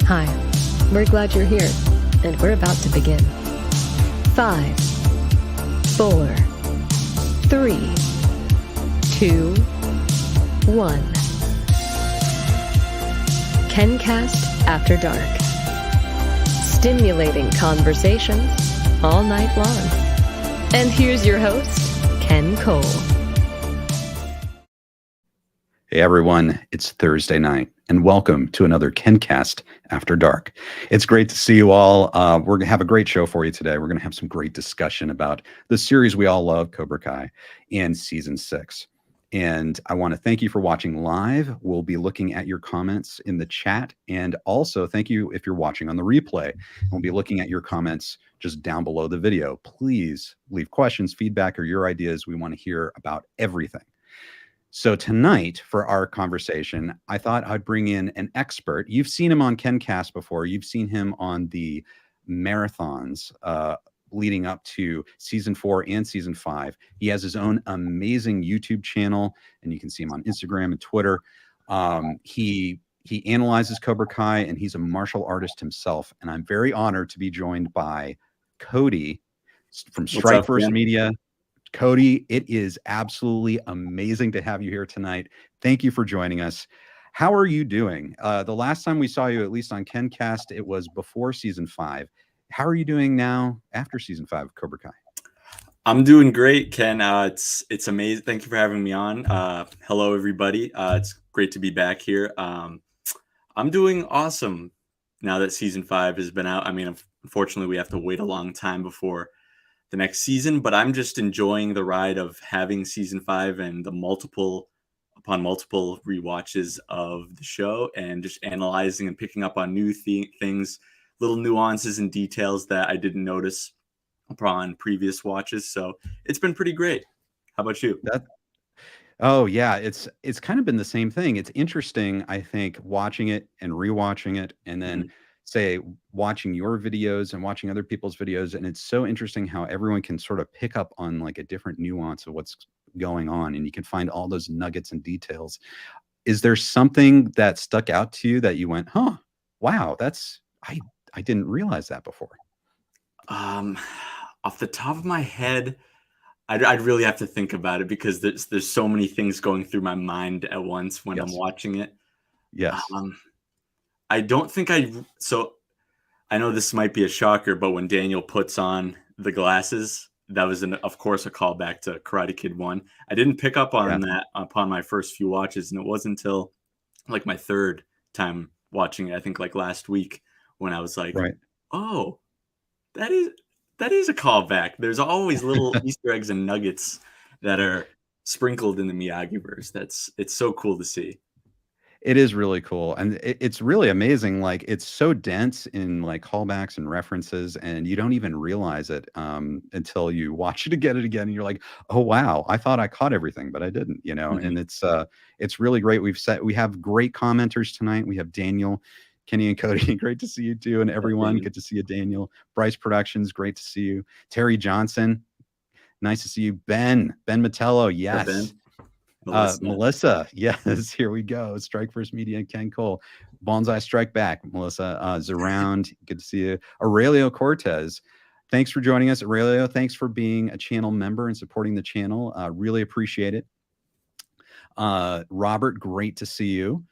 Hi, we're glad you're here, and we're about to begin. 5, 4, 3, 2, 1. KenCast After Dark. Stimulating conversations all night long. And here's your host, Ken Cole. Hey everyone, it's Thursday night, and welcome to another KenCast After Dark. It's great to see you all. We're going to have a great show for you today. We're going to have some great discussion about the series we all love, Cobra Kai, and Season 6. And I want to thank you for watching live. We'll be looking at your comments in the chat, and also thank you if you're watching on the replay. We'll be looking at your comments just down below the video. Please leave questions, feedback, or your ideas. We want to hear about everything. So tonight, for our conversation, I thought I'd bring in an expert. You've seen him on KenCast before. You've seen him on the marathons leading up to Season 4 and Season 5. He has his own amazing YouTube channel, and you can see him on Instagram and Twitter. He analyzes Cobra Kai, and he's a martial artist himself. And I'm very honored to be joined by Cody from Strikeforce Media. Cody, it is absolutely amazing to have you here tonight. Thank you for joining us. How are you doing? The last time we saw you, at least on KenCast, it was before Season 5. How are you doing now after Season 5 of Cobra Kai? I'm doing great, Ken. It's amazing. Thank you for having me on. Hello, everybody. It's great to be back here. I'm doing awesome now that Season 5 has been out. I mean, unfortunately, we have to wait a long time before the next season, but I'm just enjoying the ride of having Season 5 and the multiple rewatches of the show, and just analyzing and picking up on new things, little nuances and details that I didn't notice upon previous watches. So it's been pretty great. How about you? Oh yeah, it's kind of been the same thing. It's interesting, I think, watching it and rewatching it, and then say watching your videos and watching other people's videos. And it's so interesting how everyone can sort of pick up on like a different nuance of what's going on, and you can find all those nuggets and details. Is there something that stuck out to you that you went, wow, I didn't realize that before? Off the top of my head, I'd really have to think about it, because there's so many things going through my mind at once when I'm watching it. Yes. I don't think so I know this might be a shocker, but when Daniel puts on the glasses, that was of course a callback to Karate Kid 1. I didn't pick up on that upon my first few watches, and it wasn't until like my third time watching it, I think like last week, when I was like, oh, that is a callback. There's always little Easter eggs and nuggets that are sprinkled in the Miyagi-verse. It's so cool to see. It is really cool. And it's really amazing. Like, it's so dense in like callbacks and references, and you don't even realize it until you watch it again. And you're like, oh, wow, I thought I caught everything, but I didn't, and it's really great. We have great commenters tonight. We have Daniel, Kenny, and Cody. Great to see you too. And everyone, good to see you, Daniel. Bryce Productions, great to see you. Terry Johnson, nice to see you. Ben Metello, yes. Ben. Melissa, yes, here we go. Strikeforce Media and Ken Cole. Bonsai Strike Back, Melissa. Zaround, good to see you. Aurelio Cortez, thanks for joining us. Aurelio, thanks for being a channel member and supporting the channel. Really appreciate it. Robert, great to see you.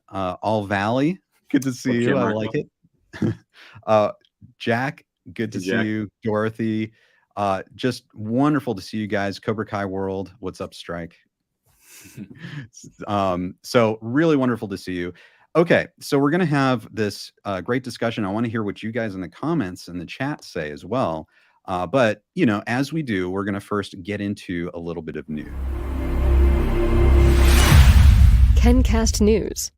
All Valley, good to see you. I like it. Jack, good to see you. Dorothy, just wonderful to see you guys. Cobra Kai World, what's up, Strike? So really wonderful to see you. Okay, so we're going to have this great discussion. I want to hear what you guys in the comments and the chat say as well. But, as we do, we're going to first get into a little bit of news. KenCast News.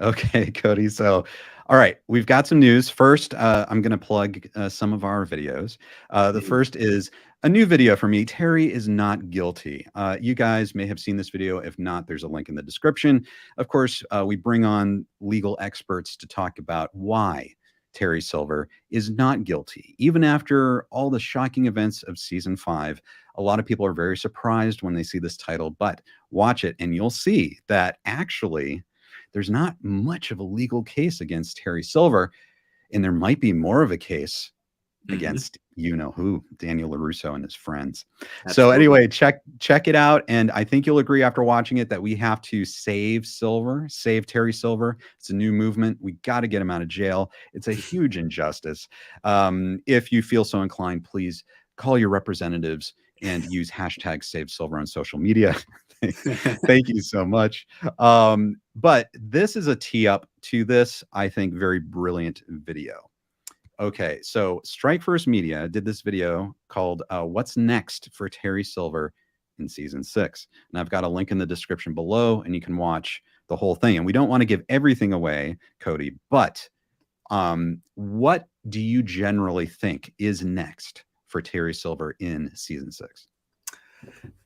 Okay, Cody. So, all right, we've got some news. First, I'm going to plug some of our videos. The first is a new video for me. Terry is not guilty. You guys may have seen this video. If not, there's a link in the description. Of course, we bring on legal experts to talk about why Terry Silver is not guilty. Even after all the shocking events of Season 5, a lot of people are very surprised when they see this title, but watch it and you'll see that actually there's not much of a legal case against Terry Silver, and there might be more of a case against who, Daniel LaRusso and his friends. Absolutely. So anyway, check it out. And I think you'll agree after watching it that we have to save Terry Silver. It's a new movement. We got to get him out of jail. It's a huge injustice. If you feel so inclined, please call your representatives and use hashtag Save Silver on social media. Thank you so much. But this is a tee up to this, I think, very brilliant video. Okay, so Strike First Media did this video called What's Next for Terry Silver in Season 6. And I've got a link in the description below, and you can watch the whole thing. And we don't want to give everything away, Cody, but what do you generally think is next for Terry Silver in Season 6?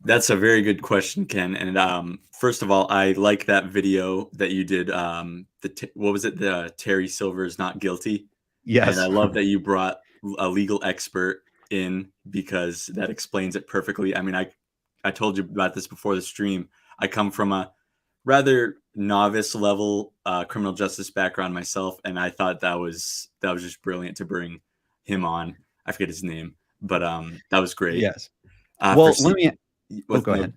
That's a very good question, Ken. And first of all, I like that video that you did. What was it? The Terry Silver is not guilty. Yes. And I love that you brought a legal expert in, because that explains it perfectly. I mean, I told you about this before the stream. I come from a rather novice level criminal justice background myself, and I thought that was just brilliant to bring him on. I forget his name, but that was great. Yes. Well, go ahead.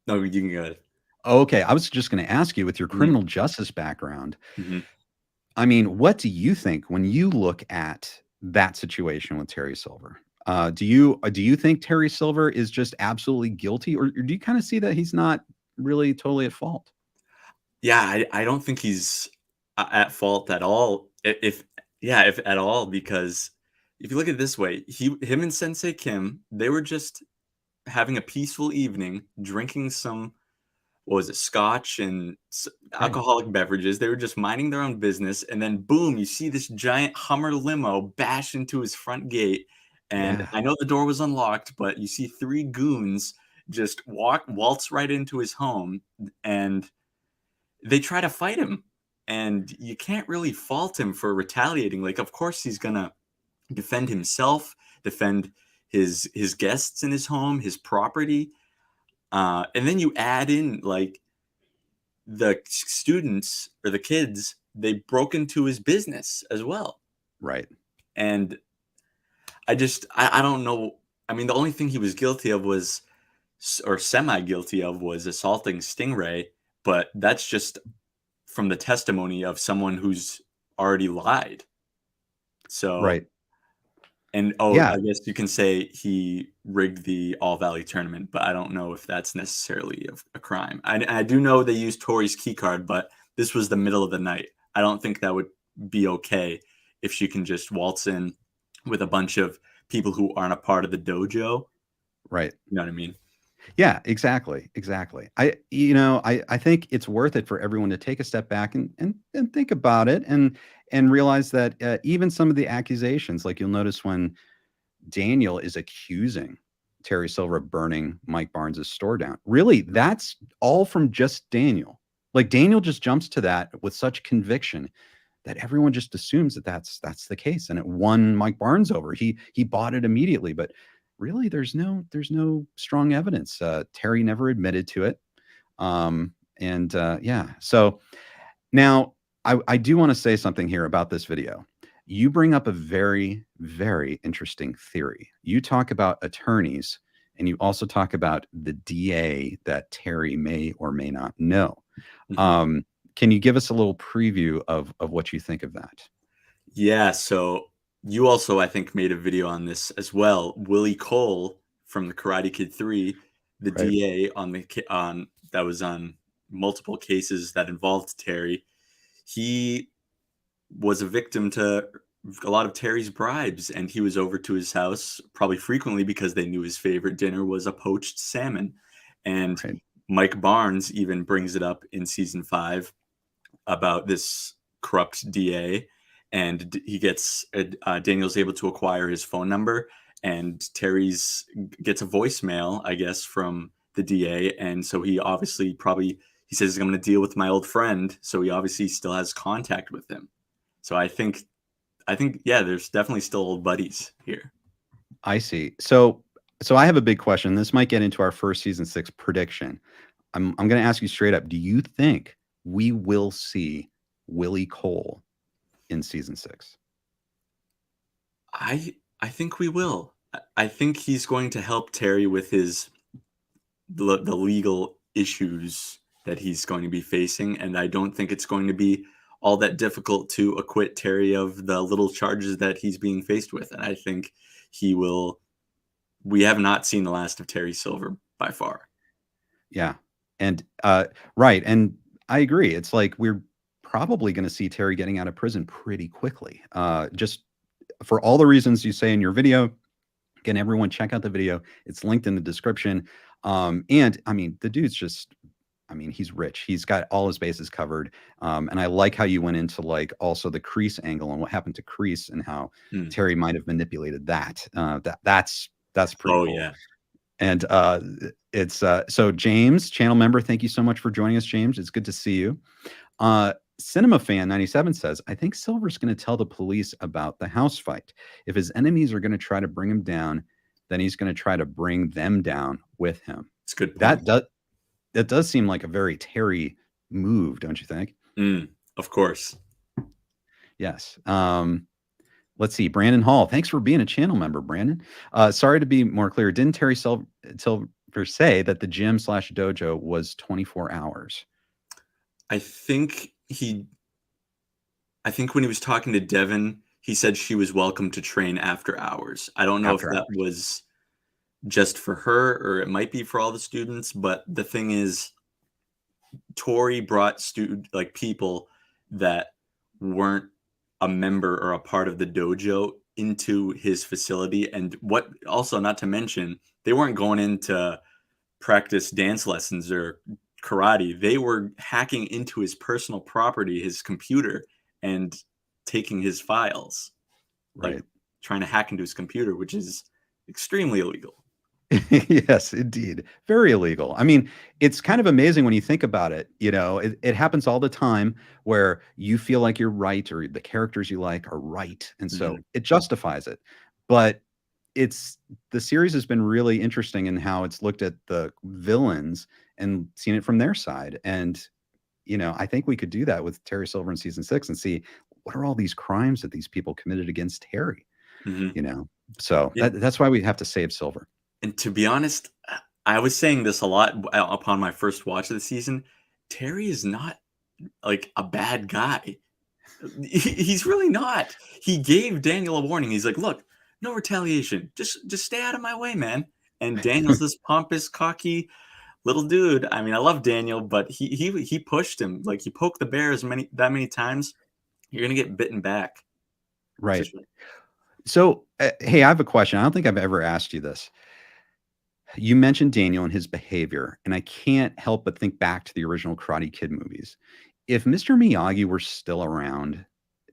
No, you can go ahead. Okay, I was just going to ask you, with your criminal justice background, I mean, what do you think when you look at that situation with Terry Silver? Do you think Terry Silver is just absolutely guilty, or do you kind of see that he's not really totally at fault? Yeah, I don't think he's at fault at all. If at all, because if you look at it this way, him and Sensei Kim, they were just having a peaceful evening, drinking some, what was it, scotch and alcoholic beverages. They were just minding their own business, and then boom, you see this giant Hummer limo bash into his front gate. And I know the door was unlocked, but you see 3 goons just waltz right into his home, and they try to fight him. And you can't really fault him for retaliating. Like, of course he's gonna defend himself, defend his guests in his home, his property. And then you add in, like, the students or the kids, they broke into his business as well. Right. And I don't know. I mean, the only thing he was guilty of was, or semi-guilty of, was assaulting Stingray. But that's just from the testimony of someone who's already lied. So, right. And I guess you can say he rigged the All Valley tournament, but I don't know if that's necessarily a crime. I do know they used Tori's key card, but this was the middle of the night. I don't think that would be okay if she can just waltz in with a bunch of people who aren't a part of the dojo. Right. You know what I mean? Yeah, exactly. I think it's worth it for everyone to take a step back and think about it and realize that even some of the accusations, like you'll notice when Daniel is accusing Terry Silver of burning Mike Barnes' store down, really, that's all from just Daniel. Like, Daniel just jumps to that with such conviction that everyone just assumes that that's the case, and it won Mike Barnes over. He bought it immediately, but really, there's no strong evidence. Terry never admitted to it. So now I do want to say something here about this video. You bring up a very, very interesting theory. You talk about attorneys, and you also talk about the DA that Terry may or may not know. Can you give us a little preview of what you think of that? Yeah, so you also, I think, made a video on this as well. Willie Cole from the Karate Kid 3, the DA that was on multiple cases that involved Terry. He was a victim to a lot of Terry's bribes, and he was over to his house probably frequently because they knew his favorite dinner was a poached salmon. And Mike Barnes even brings it up in season 5 about this corrupt DA. And he gets Daniel's able to acquire his phone number, and Terry's gets a voicemail, I guess, from the DA. And so he obviously he says, I'm going to deal with my old friend. So he obviously still has contact with him. So I think, yeah, there's definitely still old buddies here. I see. So I have a big question. This might get into our first season 6 prediction. I'm going to ask you straight up. Do you think we will see Willie Cole in season 6? I think we will. I think he's going to help Terry with the legal issues that he's going to be facing, and I don't think it's going to be all that difficult to acquit Terry of the little charges that he's being faced with. And I think he will. We have not seen the last of Terry Silver by far. Yeah. And right. And I agree. It's like we're probably going to see Terry getting out of prison pretty quickly. Just for all the reasons you say in your video. Again, everyone check out the video. It's linked in the description. And I mean, the dude's just, I mean, he's rich. He's got all his bases covered. And I like how you went into like also the Kreese angle and what happened to Kreese and how Terry might have manipulated that. That's pretty cool. Yeah. And it's so James, channel member, thank you so much for joining us, James. It's good to see you. Cinema Fan 97 says, I think Silver's going to tell the police about the house fight. If his enemies are going to try to bring him down, then he's going to try to bring them down with him. It's good point. That does seem like a very Terry move, don't you think? Of course. Yes. Let's see. Brandon Hall, thanks for being a channel member, Brandon. Sorry to be more clear. Didn't Terry Silver say that the gym/dojo was 24 hours? I think when he was talking to Devin, he said she was welcome to train after hours. I don't know if that was just for her or it might be for all the students, but the thing is, Tori brought people that weren't a member or a part of the dojo into his facility. And what also, not to mention, they weren't going in to practice dance lessons or karate. They were hacking into his personal property, his computer, and taking his files. Right. Like trying to hack into his computer, which is extremely illegal. Yes, indeed. Very illegal. I mean, it's kind of amazing when you think about it. You know, it happens all the time where you feel like you're right or the characters you like are right. And so it justifies it. But the series has been really interesting in how it's looked at the villains and seen it from their side. And, you know, I think we could do that with Terry Silver in season 6 and see what are all these crimes that these people committed against Terry, you know? So that's why we have to save Silver. And to be honest, I was saying this a lot upon my first watch of the season. Terry is not like a bad guy. He's really not. He gave Daniel a warning. He's like, look, no retaliation. Just stay out of my way, man. And Daniel's this pompous, cocky little dude. I mean, I love Daniel, but he pushed him. Like he poked the bear that many times. You're going to get bitten back. Right. So, hey, I have a question. I don't think I've ever asked you this. You mentioned Daniel and his behavior, and I can't help but think back to the original Karate Kid movies. If Mr. Miyagi were still around,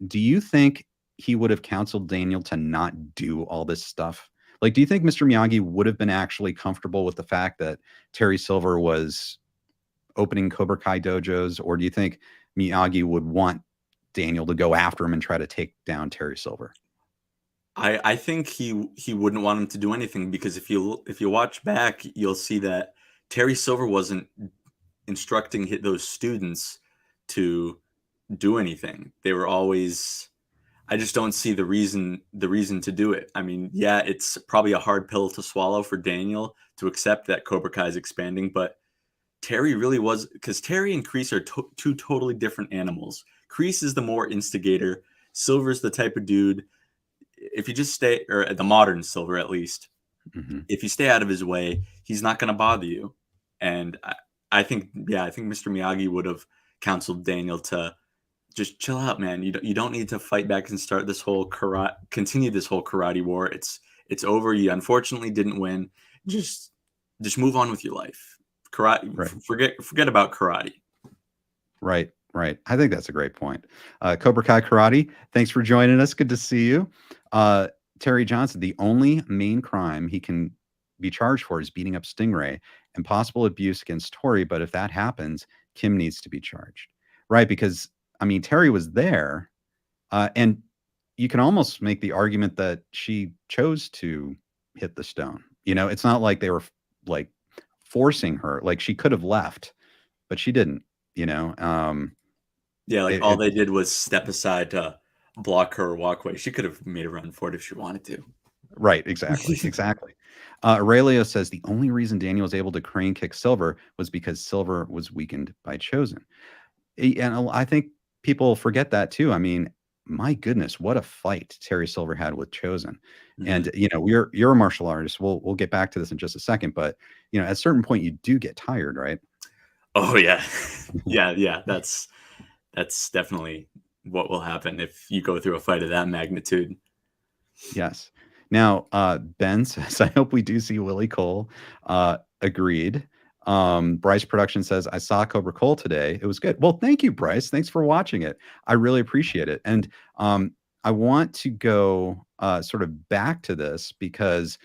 do you think he would have counseled Daniel to not do all this stuff? Like, do you think Mr. Miyagi would have been actually comfortable with the fact that Terry Silver was opening Cobra Kai dojos, or do you think Miyagi would want Daniel to go after him and try to take down Terry Silver? I think he wouldn't want him to do anything, because if you watch back, you'll see that Terry Silver wasn't instructing those students to do anything. They were always. I just don't see the reason to do it. I mean, yeah, it's probably a hard pill to swallow for Daniel to accept that Cobra Kai is expanding, but Terry really was, because Terry and Kreese are two totally different animals. Kreese is the more instigator. Silver's the type of dude. If you just stay, or the modern Silver at least, if you stay out of his way, he's not going to bother you. And I think Mr. Miyagi would have counseled Daniel to just chill out, man. You don't need to fight back and start this whole continue this whole karate war. It's over. You unfortunately didn't win. Just move on with your life. Karate, right. Forget about karate. Right. I think that's a great point. Cobra Kai Karate, thanks for joining us. Good to see you. Terry Johnson, the only main crime he can be charged for is beating up Stingray and possible abuse against Tori. But if that happens, Kim needs to be charged. Right. Because, I mean, Terry was there, and you can almost make the argument that she chose to hit the stone. You know, it's not like they were like forcing her. Like she could have left, but she didn't. you know. Yeah, like It, all it they did was step aside to block her walkway. She could have made a run for it if she wanted to. Right, exactly. Aurelio says the only reason Daniel was able to crane kick Silver was because Silver was weakened by Chosen. And I think people forget that too. I mean, my goodness, what a fight Terry Silver had with Chosen. Mhm. And you know, you're a martial artist. We'll get back to this in just a second, but you know, at a certain point, you do get tired, right? Oh yeah, yeah. That's definitely what will happen if you go through a fight of that magnitude. Yes. Now, Ben says, I hope we do see Willie Cole. Agreed. Bryce Production says, I saw Cobra Cole today. It was good. Well, thank you, Bryce. Thanks for watching it. I really appreciate it. And I want to go sort of back to this because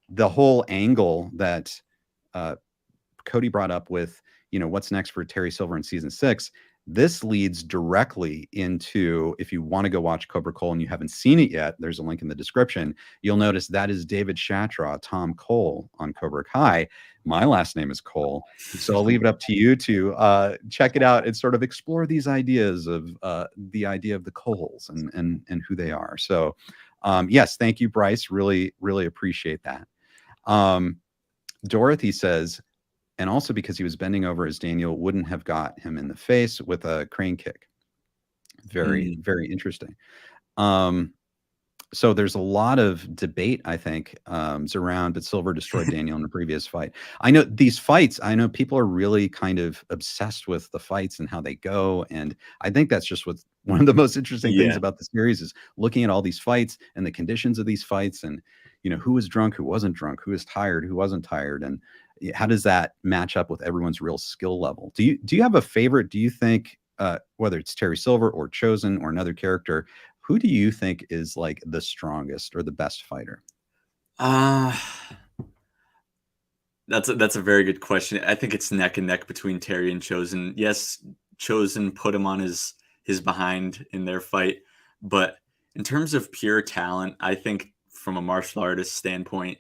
the whole angle that uh, Cody brought up with, you know, what's next for Terry Silver in season 6. This leads directly into, if you want to go watch Cobra Cole and you haven't seen it yet, there's a link in the description. You'll notice that is David Shatraw, Tom Cole on Cobra Kai. My last name is Cole. So I'll leave it up to you to check it out and sort of explore these ideas of the idea of the Coles and who they are. So yes, thank you, Bryce. Really, really appreciate that. Dorothy says, and also because he was bending over as Daniel wouldn't have got him in the face with a crane kick. Very, Mm. very interesting. So there's a lot of debate, I think, around, but Silver destroyed Daniel in the previous fight. I know these fights, I know people are really kind of obsessed with the fights and how they go. And I think that's just what one of the most interesting things Yeah. about the series is looking at all these fights and the conditions of these fights and, you know, who was drunk, who wasn't drunk, who was tired, who wasn't tired. And how does that match up with everyone's real skill level? Do you have a favorite? Do you think, whether it's Terry Silver or Chosen or another character, who do you think is like the strongest or the best fighter? Uh that's a very good question. I think it's neck and neck between Terry and Chosen. Yes, Chosen put him on his behind in their fight, but in terms of pure talent, I think from a martial artist standpoint,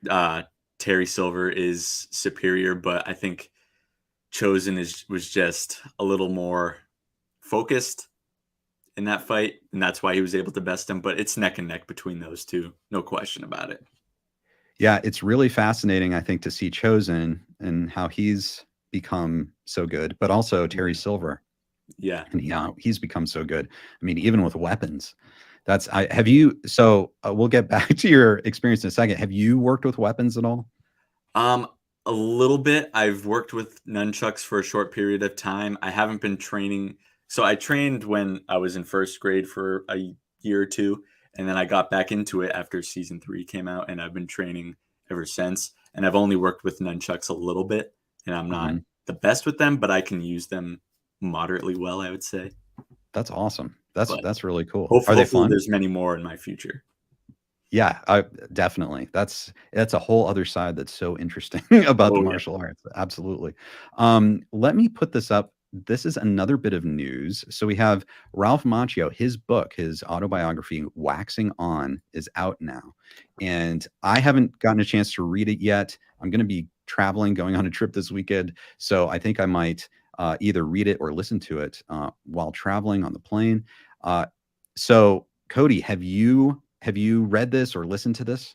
uh, Terry Silver is superior. But I think Chosen was just a little more focused in that fight, and that's why he was able to best him. But it's neck and neck between those two, no question about it. Yeah, it's really fascinating, I think, to see Chosen and how he's become so good, but also Terry Mhm. Silver Yeah. and he's become so good. I mean, even with weapons. That's I have you so we'll get back to your experience in a second. Have you worked with weapons at all? Um, a little bit. I've worked with nunchucks for a short period of time. I haven't been training. So I trained when I was in first grade for a year or two, and then I got back into it after season 3 came out, and I've been training ever since. And I've only worked with nunchucks a little bit, and I'm not Mhm. the best with them, but I can use them moderately well, I would say. That's awesome. But That's really cool. Are they hopefully fun? there's many more in my future. Yeah, definitely. That's a whole other side that's so interesting about the Oh yeah. martial arts. Absolutely. Let me put this up. This is another bit of news. So we have Ralph Macchio, his book, his autobiography, Waxing On, is out now. And I haven't gotten a chance to read it yet. I'm going to be traveling, going on a trip this weekend. So I think I might either read it or listen to it while traveling on the plane. So Cody, have you read this or listened to this?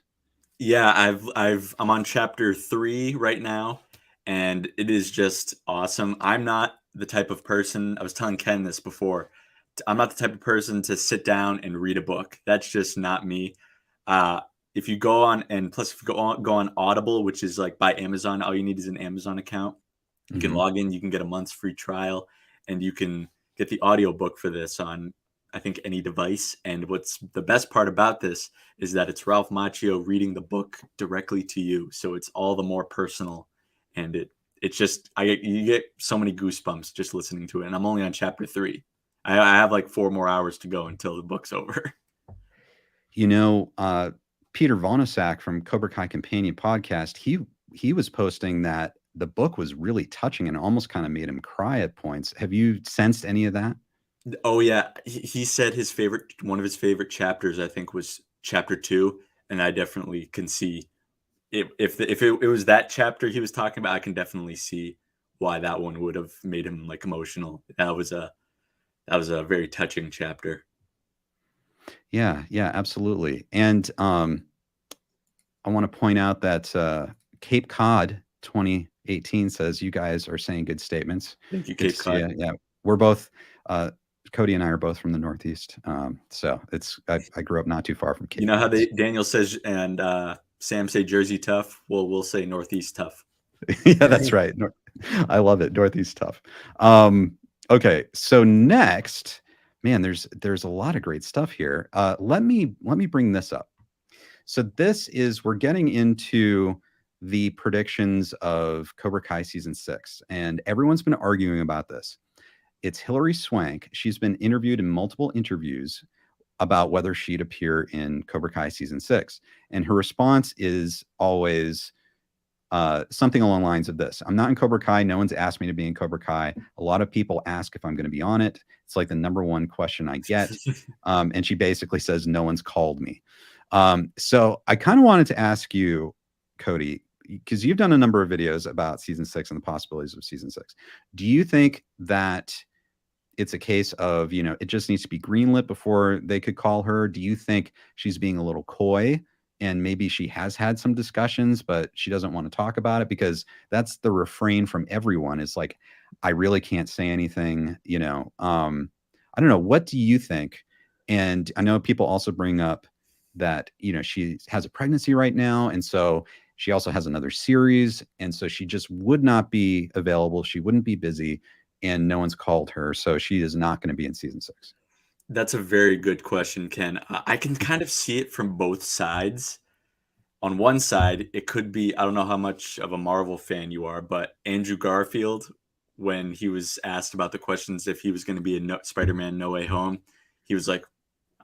Yeah, I'm on chapter 3 right now, and it is just awesome. I'm not the type of person, I was telling Ken this before. I'm not the type of person to sit down and read a book. That's just not me. Uh, if you go on, and plus if you go on Audible, which is like by Amazon, all you need is an Amazon account. You can Mhm. log in, you can get a month's free trial, and you can get the audiobook for this on, I think, any device. And what's the best part about this is that it's Ralph Macchio reading the book directly to you. So it's all the more personal. And it's just you get so many goosebumps just listening to it. And I'm only on chapter 3. I have like 4 more hours to go until the book's over. You know, Peter Vonosak from Cobra Kai Companion podcast, he was posting that the book was really touching and almost kind of made him cry at points. Have you sensed any of that? Oh yeah, he said one of his favorite chapters, I think, was chapter 2, and I definitely can see if it was that chapter he was talking about. I can definitely see why that one would have made him like emotional. That was a very touching chapter. Yeah, absolutely. And I want to point out that Cape Cod 2018 says you guys are saying good statements. Thank you, Good Cape to see Cod. you. Yeah, we're both. Cody and I are both from the Northeast, so I grew up not too far from Cape You know how Cod. Daniel says and Sam say Jersey tough? Well, we'll say Northeast tough. Yeah, that's right. I love it. Northeast tough. Okay, so next, man, there's a lot of great stuff here. Let me bring this up. So we're getting into the predictions of Cobra Kai season 6, and everyone's been arguing about this. It's Hilary Swank. She's been interviewed in multiple interviews about whether she'd appear in Cobra Kai season 6, and her response is always something along the lines of this: I'm not in Cobra Kai. No one's asked me to be in Cobra Kai. A lot of people ask if I'm going to be on it. It's like the number one question I get. And she basically says, no one's called me. So I kind of wanted to ask you, Cody, because you've done a number of videos about season 6 and the possibilities of season 6. Do you think that it's a case of, it just needs to be greenlit before they could call her? Do you think she's being a little coy and maybe she has had some discussions, but she doesn't want to talk about it? Because that's the refrain from everyone, is like, I really can't say anything, I don't know. What do you think? And I know people also bring up that, she has a pregnancy right now. And so she also has another series. And so she just would not be available. She wouldn't be busy, and no one's called her. So she is not going to be in season 6. That's a very good question, Ken. I can kind of see it from both sides. On one side, it could be, I don't know how much of a Marvel fan you are, but Andrew Garfield, when he was asked about the questions if he was going to be in Spider-Man No Way Home, he was like,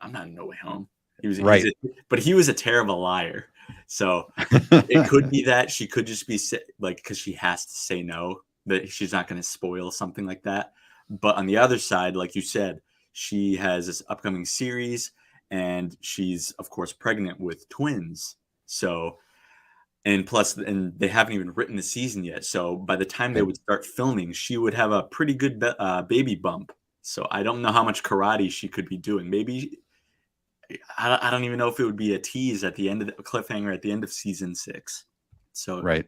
I'm not in No Way Home. Right. But he was a terrible liar. So it could be that she could just be like, because she has to say no, that she's not going to spoil something like that. But on the other side, like you said, she has this upcoming series, and she's, of course, pregnant with twins. So, and plus, and they haven't even written the season yet. So by the time they would start filming, she would have a pretty good baby bump. So I don't know how much karate she could be doing. Maybe, I don't even know if it would be a tease at the end of the cliffhanger at the end of season 6. So right.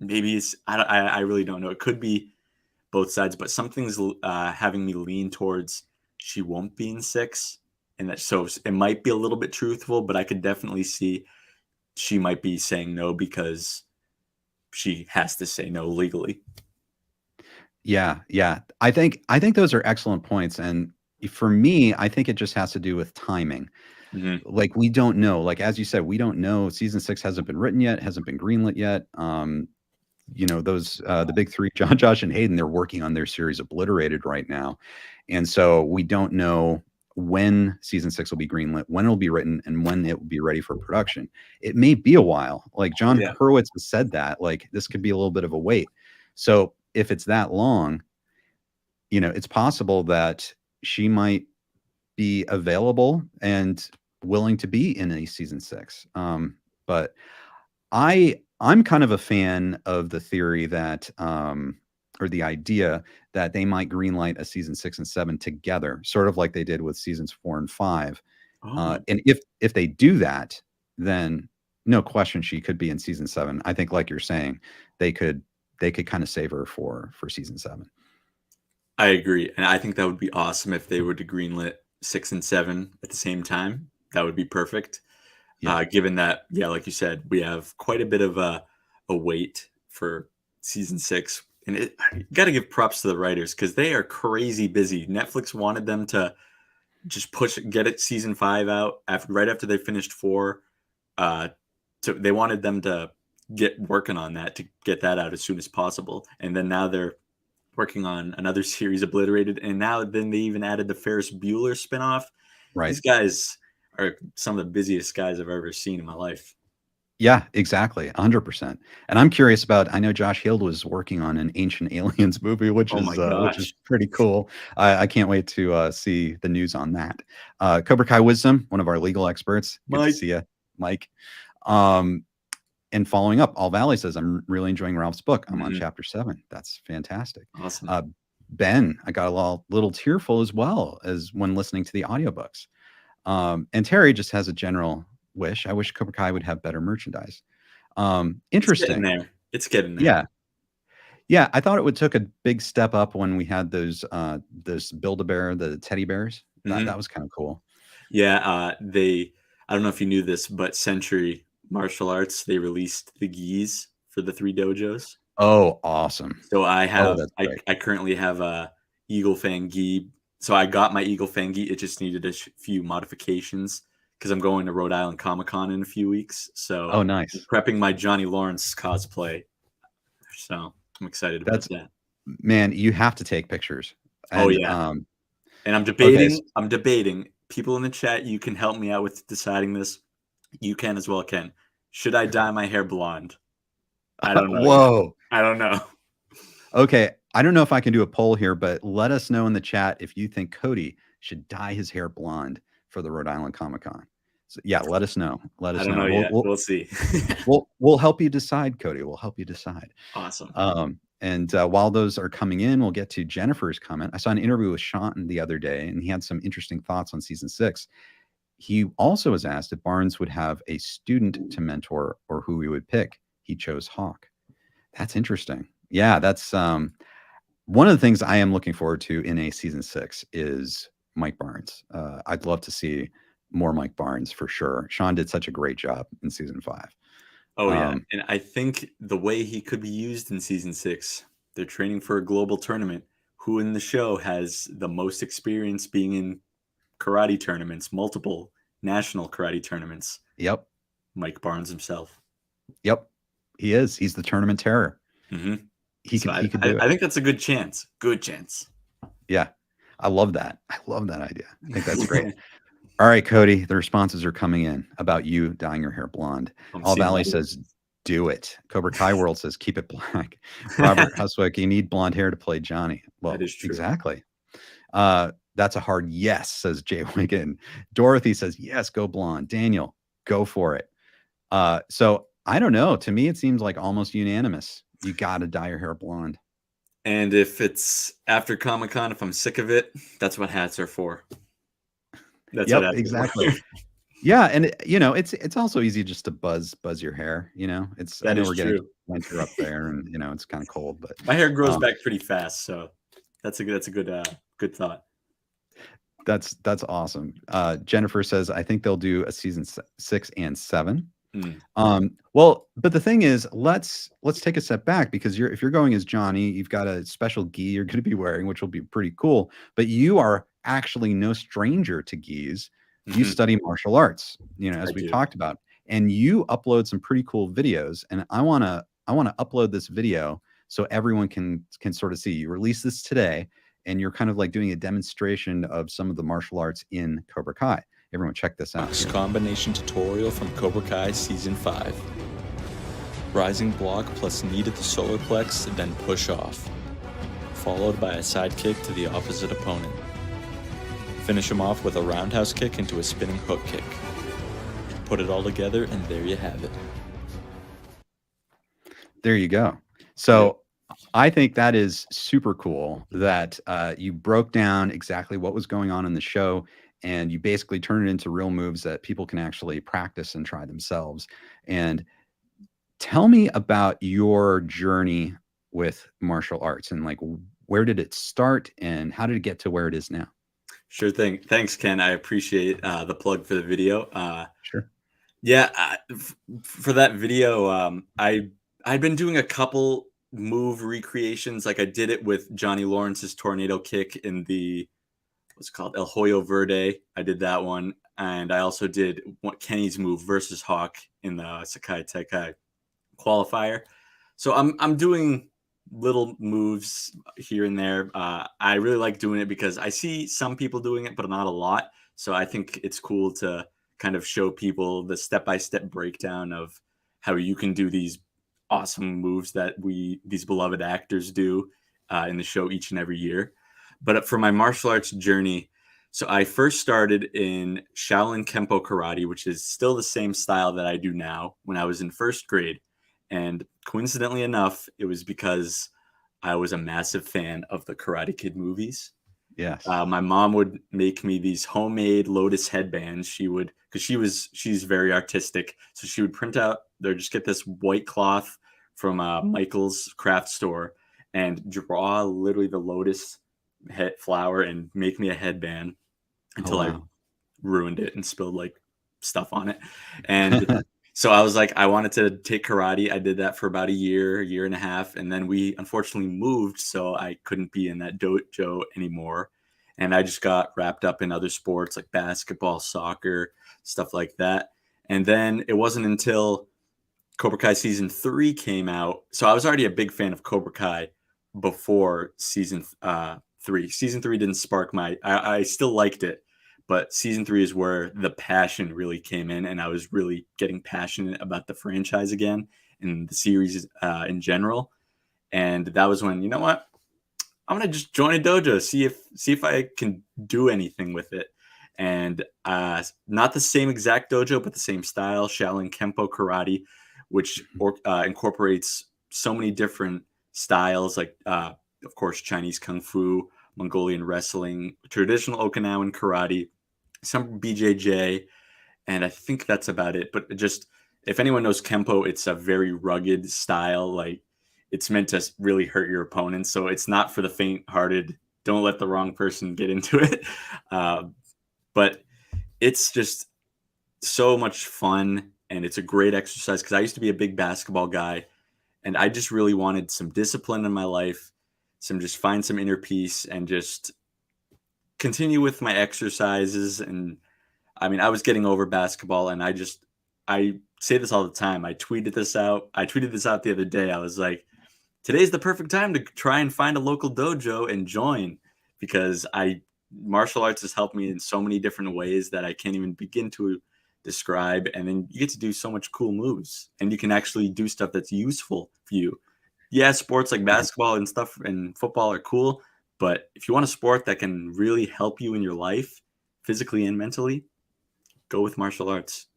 Maybe it's, I really don't know. It could be both sides, but something's having me lean towards she won't be in 6. And that, so it might be a little bit truthful, but I could definitely see she might be saying no because she has to say no legally. Yeah. I think those are excellent points. And for me, I think it just has to do with timing. Mm-hmm. Like, we don't know, like, as you said, we don't know. Season 6 hasn't been written yet, hasn't been greenlit yet. Those the big three, John, Josh, and Hayden, they're working on their series Obliterated right now. And so we don't know when season 6 will be greenlit, when it'll be written, and when it will be ready for production. It may be a while. Like John Hurwitz has said that, like, this could be a little bit of a wait. So if it's that long, it's possible that she might be available and willing to be in a season 6. But I'm kind of a fan of the theory that, or the idea that they might greenlight a season 6 and 7 together, sort of like they did with seasons 4 and 5. And if they do that, then no question she could be in season 7. I think, like you're saying, they could kind of save her for season 7. I agree, and I think that would be awesome if they were to greenlit 6 and 7 at the same time. That would be perfect. Yeah. Given that, like you said, we have quite a bit of a wait for season 6. And you got to give props to the writers because they are crazy busy. Netflix wanted them to just get it season 5 out right after they finished 4. So they wanted them to get working on that to get that out as soon as possible. And then now they're working on another series, Obliterated. And now then they even added the Ferris Bueller spinoff. Right. These guys are some of the busiest guys I've ever seen in my life. Yeah, exactly. 100%. And I'm curious about, I know Josh Hield was working on an Ancient Aliens movie, which is pretty cool. I can't wait to see the news on that. Cobra Kai Wisdom, one of our legal experts. Good to see you, Mike. and following up, All Valley says, I'm really enjoying Ralph's book. I'm on Mhm. chapter 7. That's fantastic. Awesome. Ben, I got a little tearful as well as when listening to the audiobooks. And Terry just has a general wish. I wish Cobra Kai would have better merchandise. It's getting Interesting. there. It's getting there. Yeah. Yeah. I thought it would took a big step up when we had those Build-A-Bear, the teddy bears. Mhm. That was kind of cool. Yeah, I don't know if you knew this, but Century Martial Arts, they released the gis for the 3 dojos. Oh, awesome. So That's great. I currently have a Eagle Fang gi. So I got my Eagle Fang gi. It just needed a few modifications because I'm going to Rhode Island Comic-Con in a few weeks. So Oh, I'm nice. prepping my Johnny Lawrence cosplay. So I'm excited about That's that. Man, you have to take pictures. Oh And yeah. And I'm okay, debating. People in the chat, you can help me out with deciding this. You can as well, Ken. Should I dye my hair blonde? I don't know yet. whoa. I don't know. Okay, I don't know if I can do a poll here, but let us know in the chat if you think Cody should dye his hair blonde for the Rhode Island Comic Con. So yeah, let us know. Let I us don't know. know yet. We'll see. We'll help you decide, Cody. We'll help you decide. Awesome. And while those are coming in, we'll get to Jennifer's comment. I saw an interview with Sean the other day, and he had some interesting thoughts on season 6. He also was asked if Barnes would have a student to mentor or who he would pick. He chose Hawk. That's interesting. Yeah, that's one of the things I am looking forward to in a season 6 is Mike Barnes. I'd love to see more Mike Barnes for sure. Sean did such a great job in season 5. Oh yeah, and I think the way he could be used in season 6, they're training for a global tournament. Who in the show has the most experience being in karate tournaments, multiple national karate tournaments? Yep. Mike Barnes himself. Yep. He is. He's the tournament terror. Mm-hmm. He could do it. I think that's a good chance. Good chance. Yeah. I love that. I love that idea. I think that's great. All right, Cody, the responses are coming in about you dyeing your hair blonde. All Valley says, do it. Cobra Kai World says, keep it black. Robert Huswick, you need blonde hair to play Johnny. Well, that is true. Exactly. That's a hard yes, says Jay Wiggin. Dorothy says, yes, go blonde. Daniel, go for it. So I don't know. To me, it seems like almost unanimous. You got to dye your hair blonde. And if it's after Comic-Con, if I'm sick of it, that's what hats are for. That's what exactly. Yeah, and it's also easy just to buzz your hair. I know we're getting winter up there, and it's kind of cold, but my hair grows back pretty fast, so that's a good thought. That's awesome. Jennifer says, I think they'll do a season 6 and 7. Well, but the thing is, let's take a step back, because if you're going as Johnny, you've got a special gi you're going to be wearing, which will be pretty cool. But you are actually no stranger to gis. You study martial arts, as we've talked about, and you upload some pretty cool videos. And I want to upload this video so everyone can sort of see. You release this today, and you're kind of like doing a demonstration of some of the martial arts in Cobra Kai. Everyone check this out. Combination tutorial from Cobra Kai Season 5. Rising block plus knee to the solar plex, then push off. Followed by a side kick to the opposite opponent. Finish him off with a roundhouse kick into a spinning hook kick. Put it all together, and there you have it. There you go. So I think that is super cool that you broke down exactly what was going on in the show, and you basically turn it into real moves that people can actually practice and try themselves. And tell me about your journey with martial arts, and like, where did it start and how did it get to where it is now? Sure thing. Thanks, Ken. I appreciate the plug for the video. Sure. Yeah, for that video, I'd been doing a couple move recreations. Like I did it with Johnny Lawrence's tornado kick in the what's it called El Hoyo Verde. I did that one, and I also did Kenny's move versus Hawk in the Sekai Taikai qualifier. So I'm doing little moves here and there. I really like doing it because I see some people doing it, but not a lot. So I think it's cool to kind of show people the step-by-step breakdown of how you can do these awesome moves that these beloved actors do in the show each and every year. But for my martial arts journey, So I first started in Shaolin Kempo Karate, which is still the same style that I do now, when I was in first grade. And coincidentally enough, it was because I was a massive fan of the Karate Kid movies. Yes. My mom would make me these homemade lotus headbands. She would, because she's very artistic, so she would print out, or just get this white cloth from Michael's craft store and draw literally the lotus head flower and make me a headband until I wow. ruined it and spilled like stuff on it. And so I was like, I wanted to take karate. I did that for about a year and a half. And then we unfortunately moved, so I couldn't be in that dojo anymore. And I just got wrapped up in other sports like basketball, soccer, stuff like that. And then it wasn't until Cobra Kai season 3 came out. So I was already a big fan of Cobra Kai before season 3. Season 3 didn't spark I still liked it, but season 3 is where the passion really came in, and I was really getting passionate about the franchise again and the series in general. And that was when, you know what, I'm gonna just join a dojo, see if I can do anything with it. And not the same exact dojo, but the same style, Shaolin Kempo Karate, which incorporates so many different styles, like of course Chinese Kung Fu, Mongolian wrestling, traditional Okinawan karate, some BJJ, and I think that's about it. But just, if anyone knows Kempo, it's a very rugged style. Like, it's meant to really hurt your opponent, so it's not for the faint-hearted. Don't let the wrong person get into it. But it's just so much fun, and it's a great exercise, because I used to be a big basketball guy, and I just really wanted some discipline in my life, find some inner peace, and just continue with my exercises. And I mean, I was getting over basketball, and I say this all the time. I tweeted this out the other day. I was like, today's the perfect time to try and find a local dojo and join, because martial arts has helped me in so many different ways that I can't even begin to describe. And then you get to do so much cool moves, and you can actually do stuff that's useful for you. Yeah, sports like basketball and stuff and football are cool, but if you want a sport that can really help you in your life, physically and mentally, go with martial arts.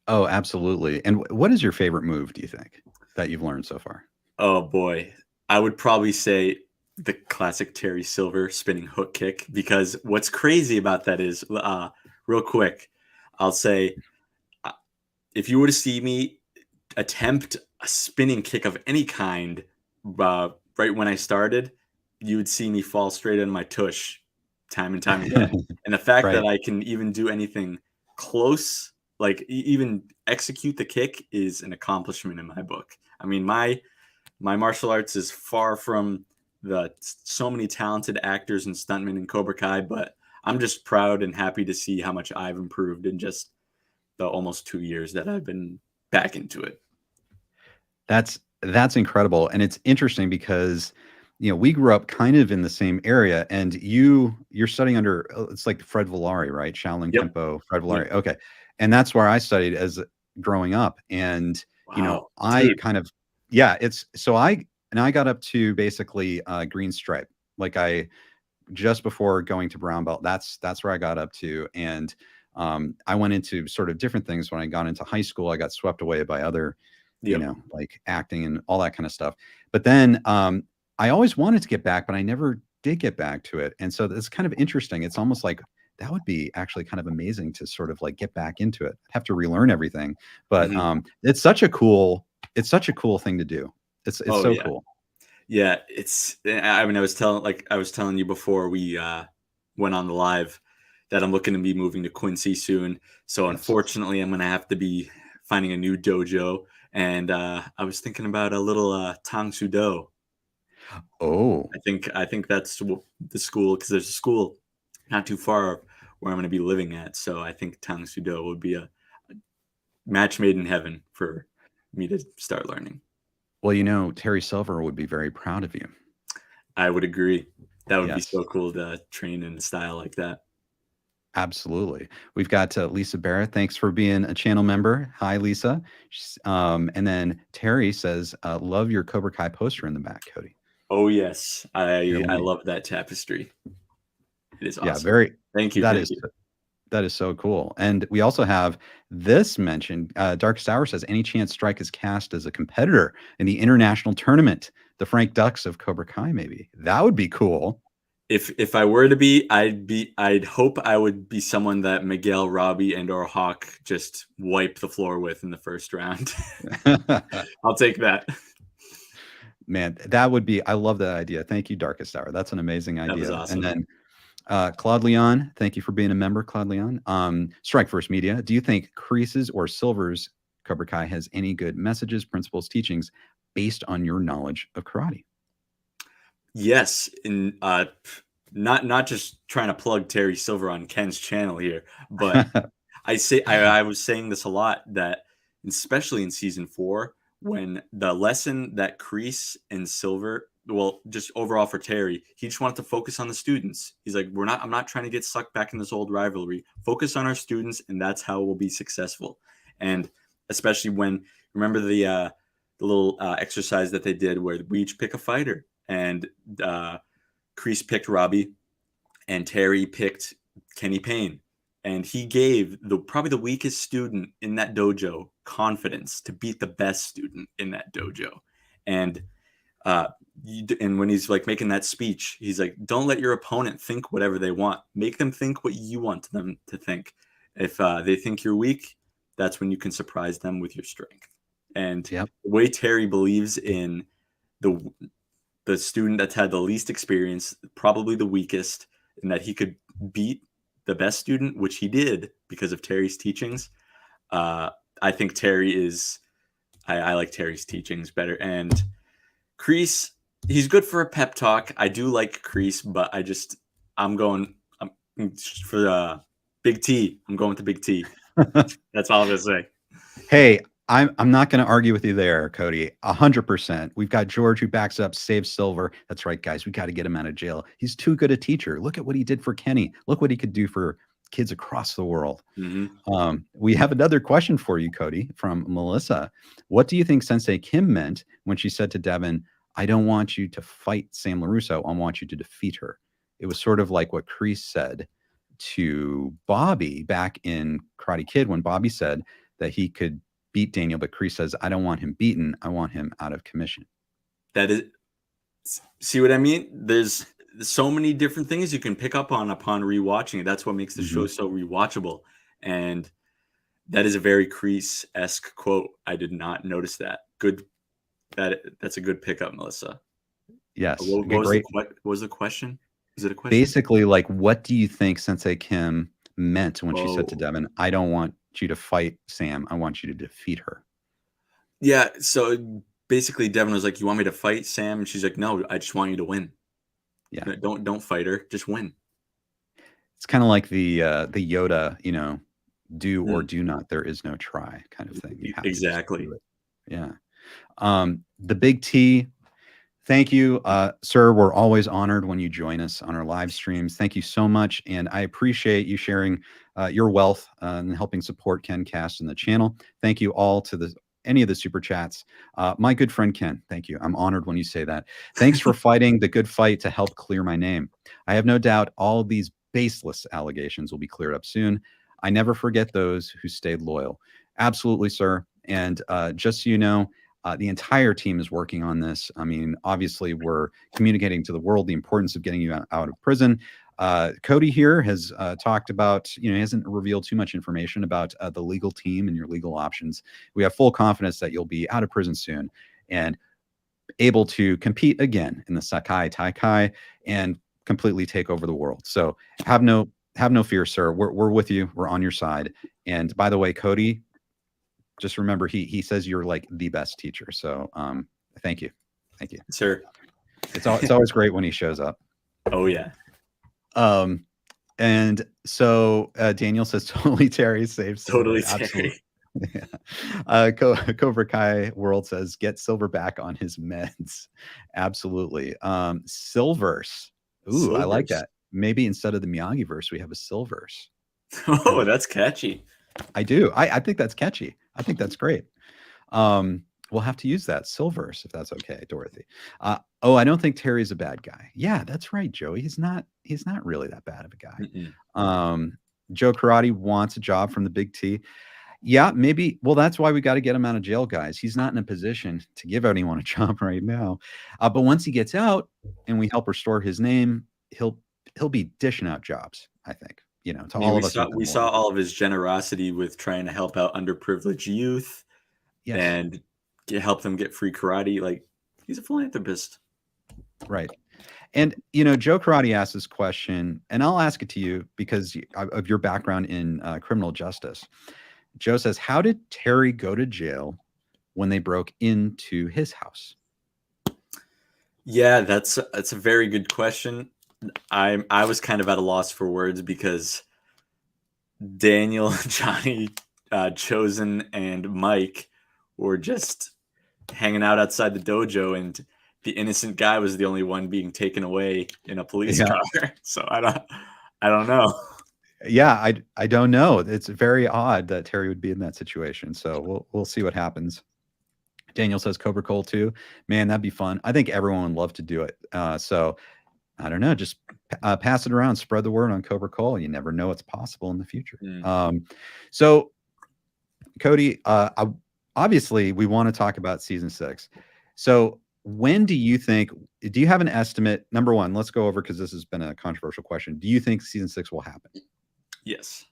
Oh, absolutely. And what is your favorite move, do you think, that you've learned so far? Oh boy, I would probably say the classic Terry Silver spinning hook kick, because what's crazy about that is, real quick, I'll say, if you were to see me attempt a spinning kick of any kind right when I started, you would see me fall straight on my tush time and time again. And the fact Right. that I can even do anything close, like even execute the kick, is an accomplishment in my book. I mean, my martial arts is far from so many talented actors and stuntmen in Cobra Kai, but I'm just proud and happy to see how much I've improved in just the almost 2 years that I've been back into it. That's incredible. And it's interesting because, we grew up kind of in the same area, and you're studying under, it's like Fred Villari, right? Shaolin Yep. Kempo, Fred Villari. Yep. Okay. And that's where I studied as growing up. And, Wow, I dude. kind of, yeah, I got up to basically green stripe. Like, just before going to brown belt, that's where I got up to. And I went into sort of different things. When I got into high school, I got swept away by other, Yep. like acting and all that kind of stuff. But then I always wanted to get back, but I never did get back to it. And so it's kind of interesting. It's almost like that would be actually kind of amazing to sort of like get back into it. I'd have to relearn everything, but it's such a cool thing to do. It's so cool. Yeah, I mean, I was telling you before we went on the live that I'm looking to be moving to Quincy soon. So Yes. Unfortunately, I'm going to have to be finding a new dojo. And I was thinking about a little Tang Soo Do. Oh, I think that's the school, because there's a school not too far where I'm going to be living at. So I think Tang Soo Do would be a match made in heaven for me to start learning. Well, Terry Silver would be very proud of you. I would agree. That would be Yes. so cool to train in a style like that. Absolutely. We've got Lisa Barrett. Thanks for being a channel member. Hi, Lisa. And then Terry says, love your Cobra Kai poster in the back, Cody. Oh, yes. I Here, love that tapestry. It is Yeah, awesome. very. Thank you. That Thank is you. that is so cool. And we also have this mentioned. Darkest Hour says, any chance Strike is cast as a competitor in the international tournament, the Frank Ducks of Cobra Kai? Maybe that would be cool. If I were to be, I'd hope I would be someone that Miguel, Robbie, and or Hawk just wipe the floor with in the first round. I'll take that. Man, that would be. I love that idea. Thank you, Darkest Hour. That's an amazing That was idea. awesome. And then Claude Leon, thank you for being a member, Claude Leon. Strike First Media. Do you think Kreese's or Silver's Cobra Kai has any good messages, principles, teachings based on your knowledge of karate? Yes, and not just trying to plug Terry Silver on Ken's channel here, but I was saying this a lot, that especially in season 4, when the lesson that Kreese and Silver, well, just overall for Terry, he just wanted to focus on the students. He's like, I'm not trying to get sucked back in this old rivalry. Focus on our students, and that's how we'll be successful. And especially when, remember the little exercise that they did where we each pick a fighter, and Kreese picked Robbie, and Terry picked Kenny Payne. And he gave probably the weakest student in that dojo confidence to beat the best student in that dojo. And when he's like making that speech, he's like, don't let your opponent think whatever they want. Make them think what you want them to think. If they think you're weak, that's when you can surprise them with your strength. And the way Terry believes in the student that's had the least experience, probably the weakest, and that he could beat the best student, which he did because of Terry's teachings. I think Terry is, I like Terry's teachings better. And Kreese, he's good for a pep talk. I do like Kreese, but I'm going for the Big T. I'm going with the Big T. That's all I'm going to say. Hey, I'm not going to argue with you there, Cody. 100%. We've got George who backs up, saves Silver. That's right, guys. We got to get him out of jail. He's too good a teacher. Look at what he did for Kenny. Look what he could do for kids across the world. Mm-hmm. We have another question for you, Cody, from Melissa. What do you think Sensei Kim meant when she said to Devin, I don't want you to fight Sam LaRusso. I want you to defeat her? It was sort of like what Kreese said to Bobby back in Karate Kid, when Bobby said that he could beat Daniel, but Kreese says, I don't want him beaten. I want him out of commission. That is, see what I mean? There's so many different things you can pick up on upon rewatching it. That's what makes the show so rewatchable. And that is a very Kreese-esque quote. I did not notice that. Good. That's a good pickup, Melissa. Yes. What was the question? Is it a question? Basically, like, what do you think Sensei Kim meant when she said to Devin, I don't want you to fight Sam. I want you to defeat her. Yeah. So basically Devin was like, you want me to fight Sam? And she's like, no, I just want you to win. Yeah. Don't fight her. Just win. It's kind of like the Yoda, do or do not. There is no try kind of thing. You have exactly. To do it. Yeah. The Big T. Thank you, sir. We're always honored when you join us on our live streams. Thank you so much. And I appreciate you sharing your wealth and helping support KenCast and the channel. Thank you all to any of the super chats. My good friend Ken, thank you. I'm honored when you say that. Thanks for fighting the good fight to help clear my name. I have no doubt all these baseless allegations will be cleared up soon. I never forget those who stayed loyal. Absolutely, sir. And just so you know, the entire team is working on this. I mean, obviously, we're communicating to the world the importance of getting you out of prison. Cody here has talked about, he hasn't revealed too much information about the legal team and your legal options. We have full confidence that you'll be out of prison soon and able to compete again in the Sekai Taikai and completely take over the world. So have no fear, sir. We're with you. We're on your side. And by the way, Cody, just remember, he says you're like the best teacher. So thank you. Sir. It's always great when he shows up. Oh yeah. And so Daniel says totally Terry saves Silver. Totally Terry. Yeah. Cobra Kai World says get Silver back on his meds. Absolutely. Silverse. Ooh, I like that. Maybe instead of the Miyagi verse, we have a Silverse. Oh, that's catchy. I do. I think that's catchy. I think that's great. We'll have to use that Silverse if that's okay, Dorothy. Oh, I don't think Terry's a bad guy. Yeah, that's right, Joey. He's not really that bad of a guy. Joe Karate wants a job from the Big T. Yeah, maybe. Well, that's why we got to get him out of jail, guys. He's not in a position to give anyone a job right now. But once he gets out and we help restore his name, he'll be dishing out jobs, I think. You know, to all of us. We saw all of his generosity with trying to help out underprivileged youth. Yes. And help them get free karate. Like, he's a philanthropist. Right. And, you know, Joe Karate asked this question, and I'll ask it to you because of your background in criminal justice. Joe says, how did Terry go to jail when they broke into his house? Yeah, that's a very good question. I was kind of at a loss for words because Daniel, Johnny, Chosen, and Mike were just hanging out outside the dojo, and the innocent guy was the only one being taken away in a police car. So I don't know. Yeah, I don't know. It's very odd that Terry would be in that situation. So we'll see what happens. Daniel says Cobra Kai 2. Man, that'd be fun. I think everyone would love to do it. So I don't know. Just pass it around, spread the word on Cobra Kai. You never know what's possible in the future. So Cody, obviously we want to talk about season 6. So when do you you have an estimate? Number one, let's go over, because this has been a controversial question. Do you think season 6 will happen? Yes.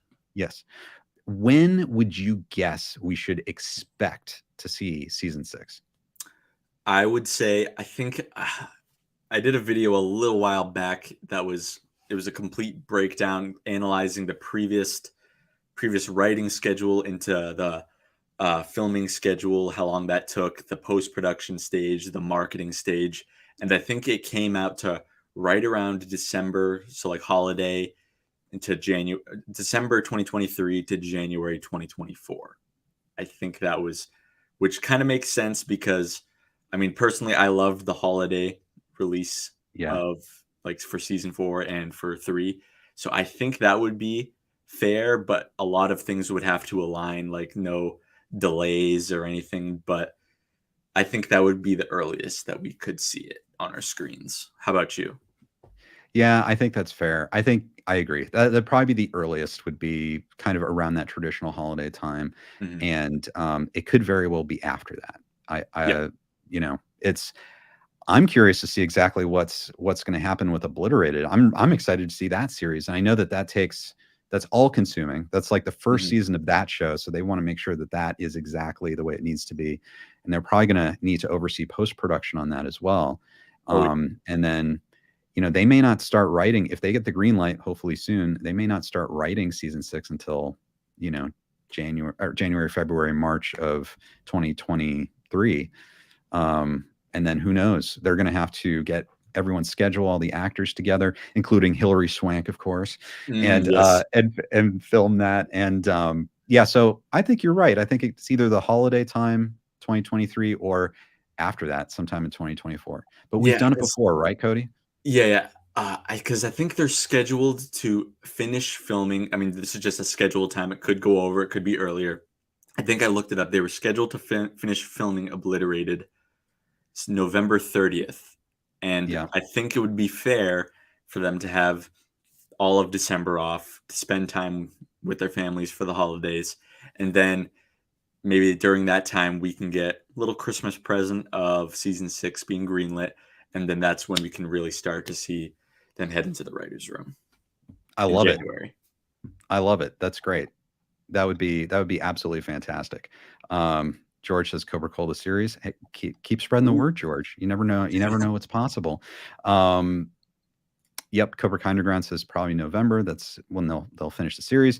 When would you guess we should expect to see season 6? I would say, I think I did a video a little while back it was a complete breakdown analyzing the previous writing schedule into the filming schedule, how long that took, the post-production stage, the marketing stage. And I think it came out to right around December. So like holiday into December 2023 to January 2024. I think that was, which kind of makes sense because, I mean, personally, I loved the holiday release of like for season 4 and for 3. So I think that would be fair, but a lot of things would have to align, like no delays or anything. But I think that would be the earliest that we could see it on our screens. How about you? Yeah, I think that's fair. I think I agree. That'd probably be the earliest, would be kind of around that traditional holiday time. And it could very well be after that. You know, I'm curious to see exactly what's going to happen with Obliterated. I'm excited to see that series. And I know that's all consuming. That's like the first season of that show. So they want to make sure that is exactly the way it needs to be. And they're probably going to need to oversee post-production on that as well. And then, you know, they may not start writing, if they get the green light, hopefully soon, they may not start writing season 6 until, you know, January, February, March of 2023. And then who knows? They're going to have to get everyone schedule all the actors together, including Hilary Swank, of course, and film that. And so I think you're right. I think it's either the holiday time, 2023, or after that, sometime in 2024. But we've done it before, right, Cody? Yeah. Because I think they're scheduled to finish filming. I mean, this is just a scheduled time. It could go over. It could be earlier. I think I looked it up. They were scheduled to finish filming Obliterated November 30th. And I think it would be fair for them to have all of December off to spend time with their families for the holidays. And then maybe during that time, we can get a little Christmas present of season 6 being greenlit. And then that's when we can really start to see them head into the writer's room. I love it. I love it. That's great. That would be absolutely fantastic. George says Cobra Kai the series. Hey, keep spreading the word, George. You never know. You never know what's possible. Yep. Cobra Kai Underground says probably November. That's when they'll finish the series.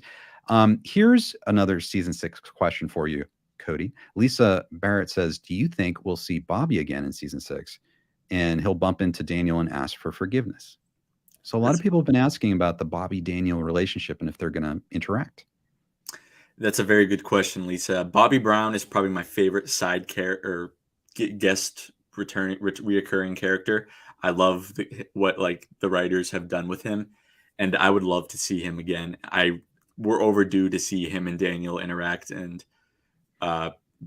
Here's another season 6 question for you, Cody. Lisa Barrett says, do you think we'll see Bobby again in season 6? And he'll bump into Daniel and ask for forgiveness. So a lot of people have been asking about the Bobby-Daniel relationship and if they're going to interact. That's a very good question, Lisa. Bobby Brown is probably my favorite side character or guest reoccurring character. I love what the writers have done with him, and I would love to see him again. We're overdue to see him and Daniel interact, and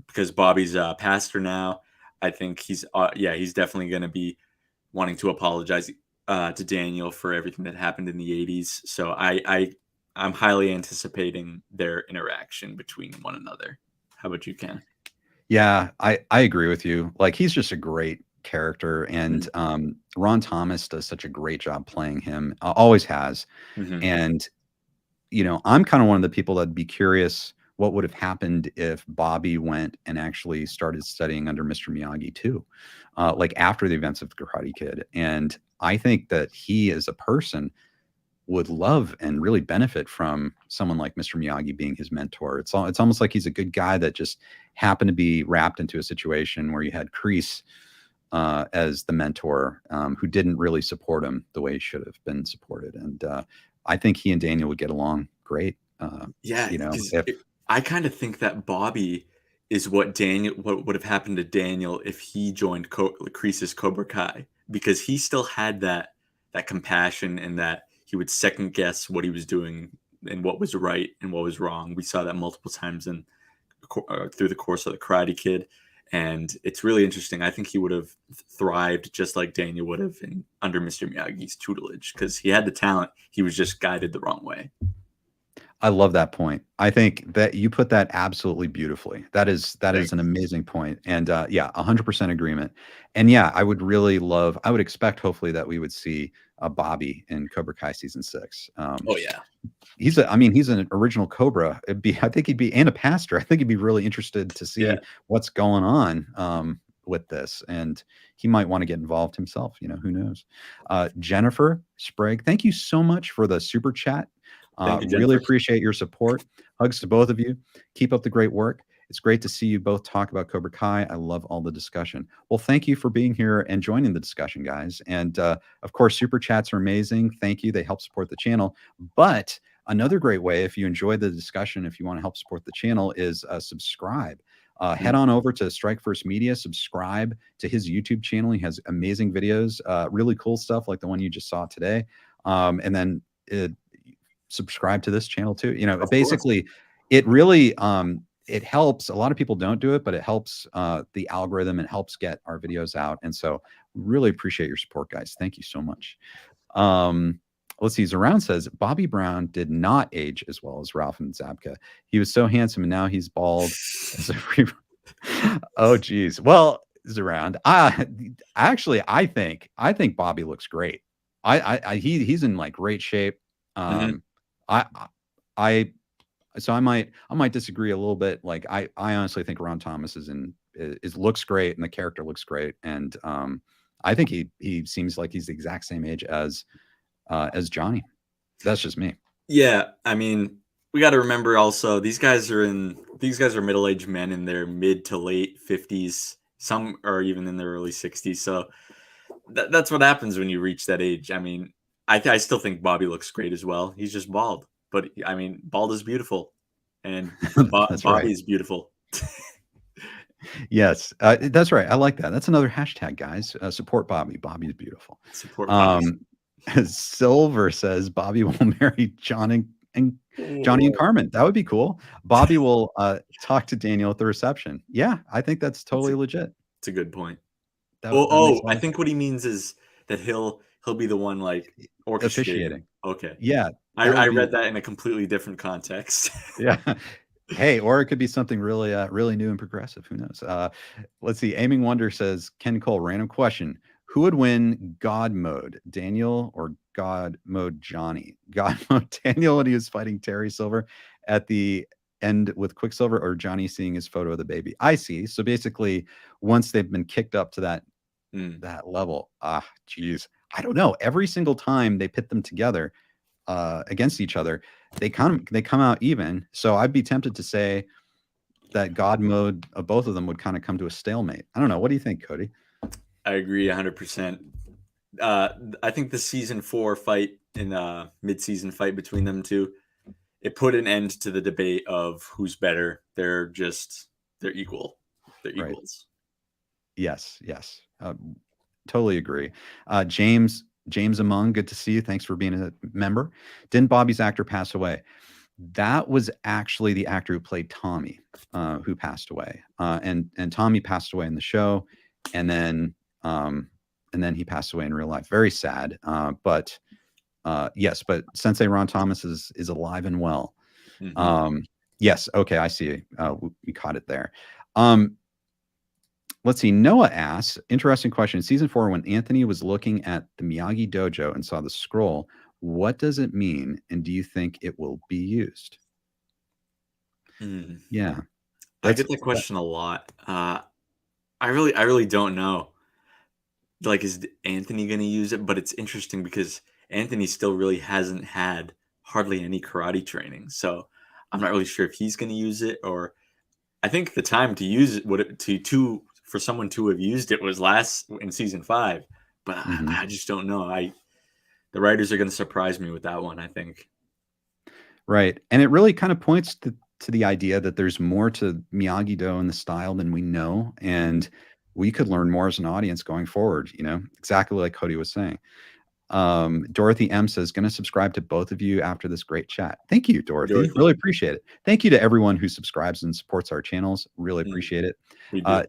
because Bobby's a pastor now. I think he's definitely going to be wanting to apologize to Daniel for everything that happened in the 80s. So I'm highly anticipating their interaction between one another. How about you, Ken? Yeah, I agree with you. Like, he's just a great character, and Ron Thomas does such a great job playing him. Always has. And I'm kind of one of the people that'd be curious what would have happened if Bobby went and actually started studying under Mr. Miyagi too, like after the events of the Karate Kid. And I think that he, as a person, would love and really benefit from someone like Mr. Miyagi being his mentor. It's almost like he's a good guy that just happened to be wrapped into a situation where you had Kreese as the mentor, who didn't really support him the way he should have been supported. And I think he and Daniel would get along great. I kind of think that Bobby is what would have happened to Daniel if he joined Kreese's Cobra Kai, because he still had that compassion, and that he would second guess what he was doing and what was right and what was wrong. We saw that multiple times through the course of the Karate Kid. And it's really interesting. I think he would have thrived just like Daniel would have under Mr. Miyagi's tutelage, because he had the talent. He was just guided the wrong way. I love that point. I think that you put that absolutely beautifully. That is an amazing point. And 100% agreement. And yeah, I would expect hopefully that we would see a Bobby in Cobra Kai season 6. He's an original Cobra. I think he'd be, and a pastor. I think he'd be really interested to see what's going on with this. And he might want to get involved himself. Who knows? Jennifer Sprague, thank you so much for the super chat. Really appreciate your support. Hugs to both of you. Keep up the great work. It's great to see you both talk about Cobra Kai. I love all the discussion. Well, thank you for being here and joining the discussion, guys. And of course, super chats are amazing. Thank you. They help support the channel. But another great way, if you enjoy the discussion, if you want to help support the channel, is subscribe. Head on over to Strike First Media, subscribe to his YouTube channel. He has amazing videos, really cool stuff like the one you just saw today. And then subscribe to this channel too. Basically, it really it helps. A lot of people don't do it, but it helps the algorithm and helps get our videos out. And so really appreciate your support, guys. Thank you so much. Let's see. Zaround says Bobby Brown did not age as well as Ralph and Zabka. He was so handsome, and now he's bald. Oh, geez. Well, Zaround, I think Bobby looks great. He's in like great shape. So I might disagree a little bit. Like I honestly think Ron Thomas looks great, and the character looks great. And I think he seems like he's the exact same age as Johnny. That's just me. Yeah. I mean, we got to remember also, these guys are middle-aged men in their mid to late 50s. Some are even in their early 60s. So that's what happens when you reach that age. I mean, I still think Bobby looks great as well. He's just bald. But I mean, bald is beautiful, and Bobby is beautiful. Yes, that's right. I like that. That's another hashtag, guys. Support Bobby. Bobby is beautiful. Support Bobby. Silver says Bobby will marry Johnny and Carmen. That would be cool. Bobby will talk to Daniel at the reception. Yeah, I think that's totally legit. It's a good point. I think what he means is that he'll be the one like officiating. Okay. Yeah. I read that in a completely different context. Yeah. Hey, or it could be something really, really new and progressive. Who knows? Let's see. Aiming Wonder says, Ken Cole, random question. Who would win God mode, Daniel or God mode Johnny? God mode Daniel when he was fighting Terry Silver at the end with Quicksilver, or Johnny seeing his photo of the baby? I see. So basically, once they've been kicked up to that level, geez, I don't know. Every single time they pit them together against each other, they come out even. So I'd be tempted to say that God mode of both of them would kind of come to a stalemate. I don't know. What do you think, Cody? I agree 100%. I think the season 4 fight and mid-season fight between them two, it put an end to the debate of who's better. They're equal. They're equals. Yes. Totally agree. James Among, good to see you. Thanks for being a member. Didn't Bobby's actor pass away? That was actually the actor who played Tommy, who passed away. And Tommy passed away in the show, and then he passed away in real life. Very sad. But yes, but Sensei Ron Thomas is alive and well. Mm-hmm. Yes, okay, I see. We caught it there. Let's see. Noah asks, interesting question. In season 4, when Anthony was looking at the Miyagi dojo and saw the scroll, what does it mean, and do you think it will be used? Yeah, I get that question a lot. I really don't know. Like, is Anthony going to use it? But it's interesting because Anthony still really hasn't had hardly any karate training, so I'm not really sure if he's going to use it. Or I think the time to use it for someone to have used it was last in season 5, but I just don't know. The writers are going to surprise me with that one, I think. Right. And it really kind of points to the idea that there's more to Miyagi-Do and the style than we know. And we could learn more as an audience going forward, exactly like Cody was saying. Dorothy M says, going to subscribe to both of you after this great chat. Thank you, Dorothy. Really appreciate it. Thank you to everyone who subscribes and supports our channels. Really appreciate it.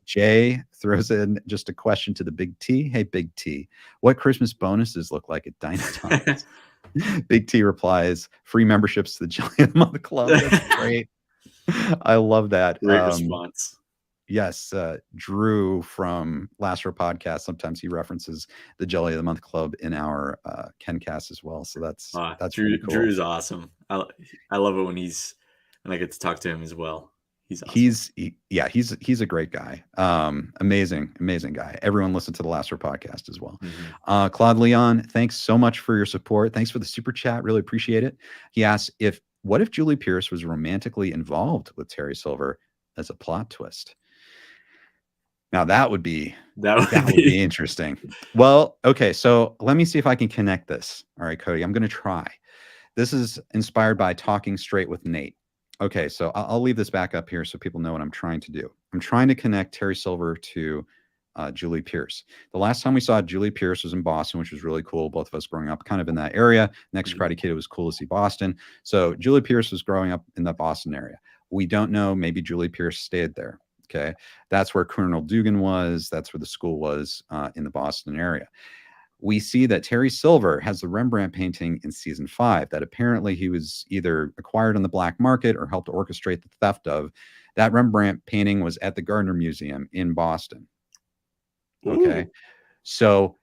Jay throws in just a question to the Big T. Hey, Big T, what Christmas bonuses look like at Dynatomics? Big T replies, free memberships to the Jelly of the Month Club. That's great. I love that. Great response. Yes, Drew from Last Row Podcast, sometimes he references the Jelly of the Month Club in our KenCast as well. So that's really cool. Drew's awesome. I love it when I get to talk to him as well. He's awesome. He's a great guy. Amazing guy. Everyone listen to the Last Row Podcast as well. Claude Leon, thanks so much for your support. Thanks for the super chat. Really appreciate it. He asks, what if Julie Pierce was romantically involved with Terry Silver as a plot twist? Now that would be interesting. Well, okay, so let me see if I can connect this. All right, Cody, I'm going to try. This is inspired by Talking Straight with Nate. Okay, so I'll leave this back up here so people know what I'm trying to do. I'm trying to connect Terry Silver to Julie Pierce. The last time we saw Julie Pierce was in Boston, which was really cool. Both of us growing up kind of in that area. Next Karate Kid, it was cool to see Boston. So Julie Pierce was growing up in the Boston area. We don't know. Maybe Julie Pierce stayed there. Okay, that's where Colonel Dugan was. That's where the school was in the Boston area. We see that Terry Silver has the Rembrandt painting in season 5 that apparently he was either acquired on the black market or helped orchestrate the theft of. That Rembrandt painting was at the Gardner Museum in Boston. Okay, ooh. So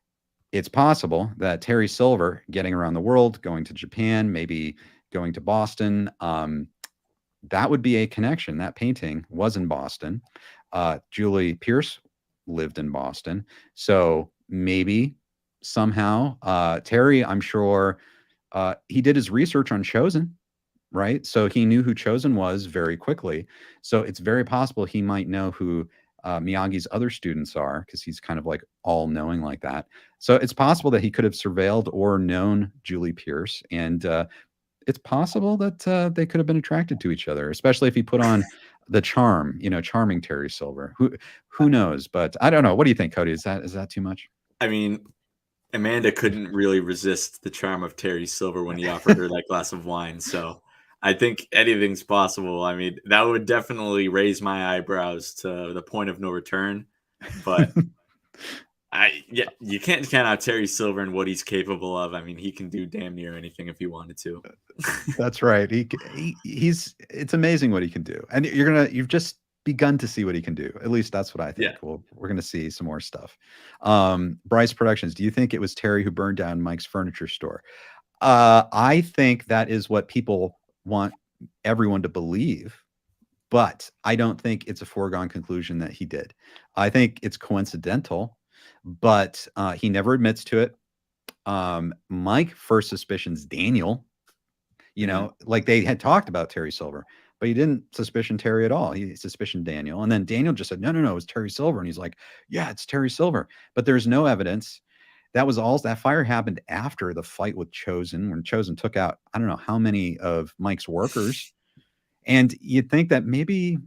it's possible that Terry Silver getting around the world, going to Japan, maybe going to Boston, that would be a connection. That painting was in Boston. Julie Pierce lived in Boston. So maybe somehow Terry, I'm sure he did his research on Chosen, right? So he knew who Chosen was very quickly. So it's very possible he might know who Miyagi's other students are, because he's kind of like all knowing like that. So it's possible that he could have surveilled or known Julie Pierce, and it's possible that they could have been attracted to each other, especially if he put on the charm, charming Terry Silver. Who knows? But I don't know. What do you think, Cody? Is that too much? I mean, Amanda couldn't really resist the charm of Terry Silver when he offered her that glass of wine. So I think anything's possible. I mean, that would definitely raise my eyebrows to the point of no return. But you can't count out Terry Silver and what he's capable of. I mean, he can do damn near anything if he wanted to. That's right. It's amazing what he can do. And you've just begun to see what he can do. At least that's what I think. Yeah. We're going to see some more stuff. Bryce Productions, do you think it was Terry who burned down Mike's furniture store? I think that is what people want everyone to believe, but I don't think it's a foregone conclusion that he did. I think it's coincidental, but he never admits to it. Mike first suspicions Daniel, like they had talked about Terry Silver, but he didn't suspicion Terry at all. He suspicioned Daniel. And then Daniel just said, no, it was Terry Silver. And he's like, yeah, it's Terry Silver. But there's no evidence. That fire happened after the fight with Chosen, when Chosen took out, I don't know how many of Mike's workers. And you'd think that maybe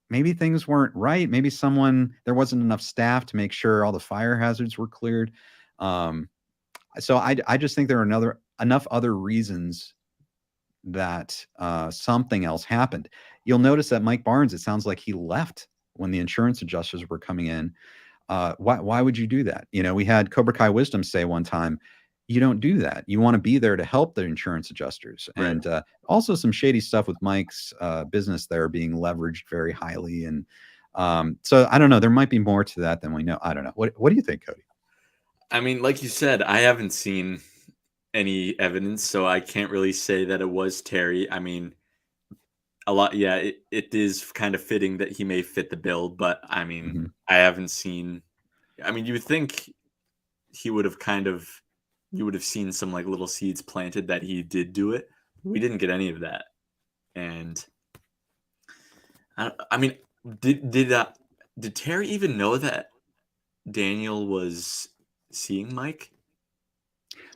things weren't right. Maybe there wasn't enough staff to make sure all the fire hazards were cleared. So I just think there are enough other reasons that something else happened. You'll notice that Mike Barnes, it sounds like he left when the insurance adjusters were coming in. Why would you do that? We had Cobra Kai Wisdom say one time, you don't do that. You want to be there to help the insurance adjusters. Right. And also some shady stuff with Mike's business there being leveraged very highly. And so I don't know. There might be more to that than we know. I don't know. What do you think, Cody? I mean, like you said, I haven't seen any evidence, so I can't really say that it was Terry. I mean, a lot, yeah, it is kind of fitting that he may fit the bill, but I mean, I haven't seen. I mean, you would think he would have you would have seen some like little seeds planted that he did do it. We didn't get any of that, and I mean, did Terry even know that Daniel was seeing Mike?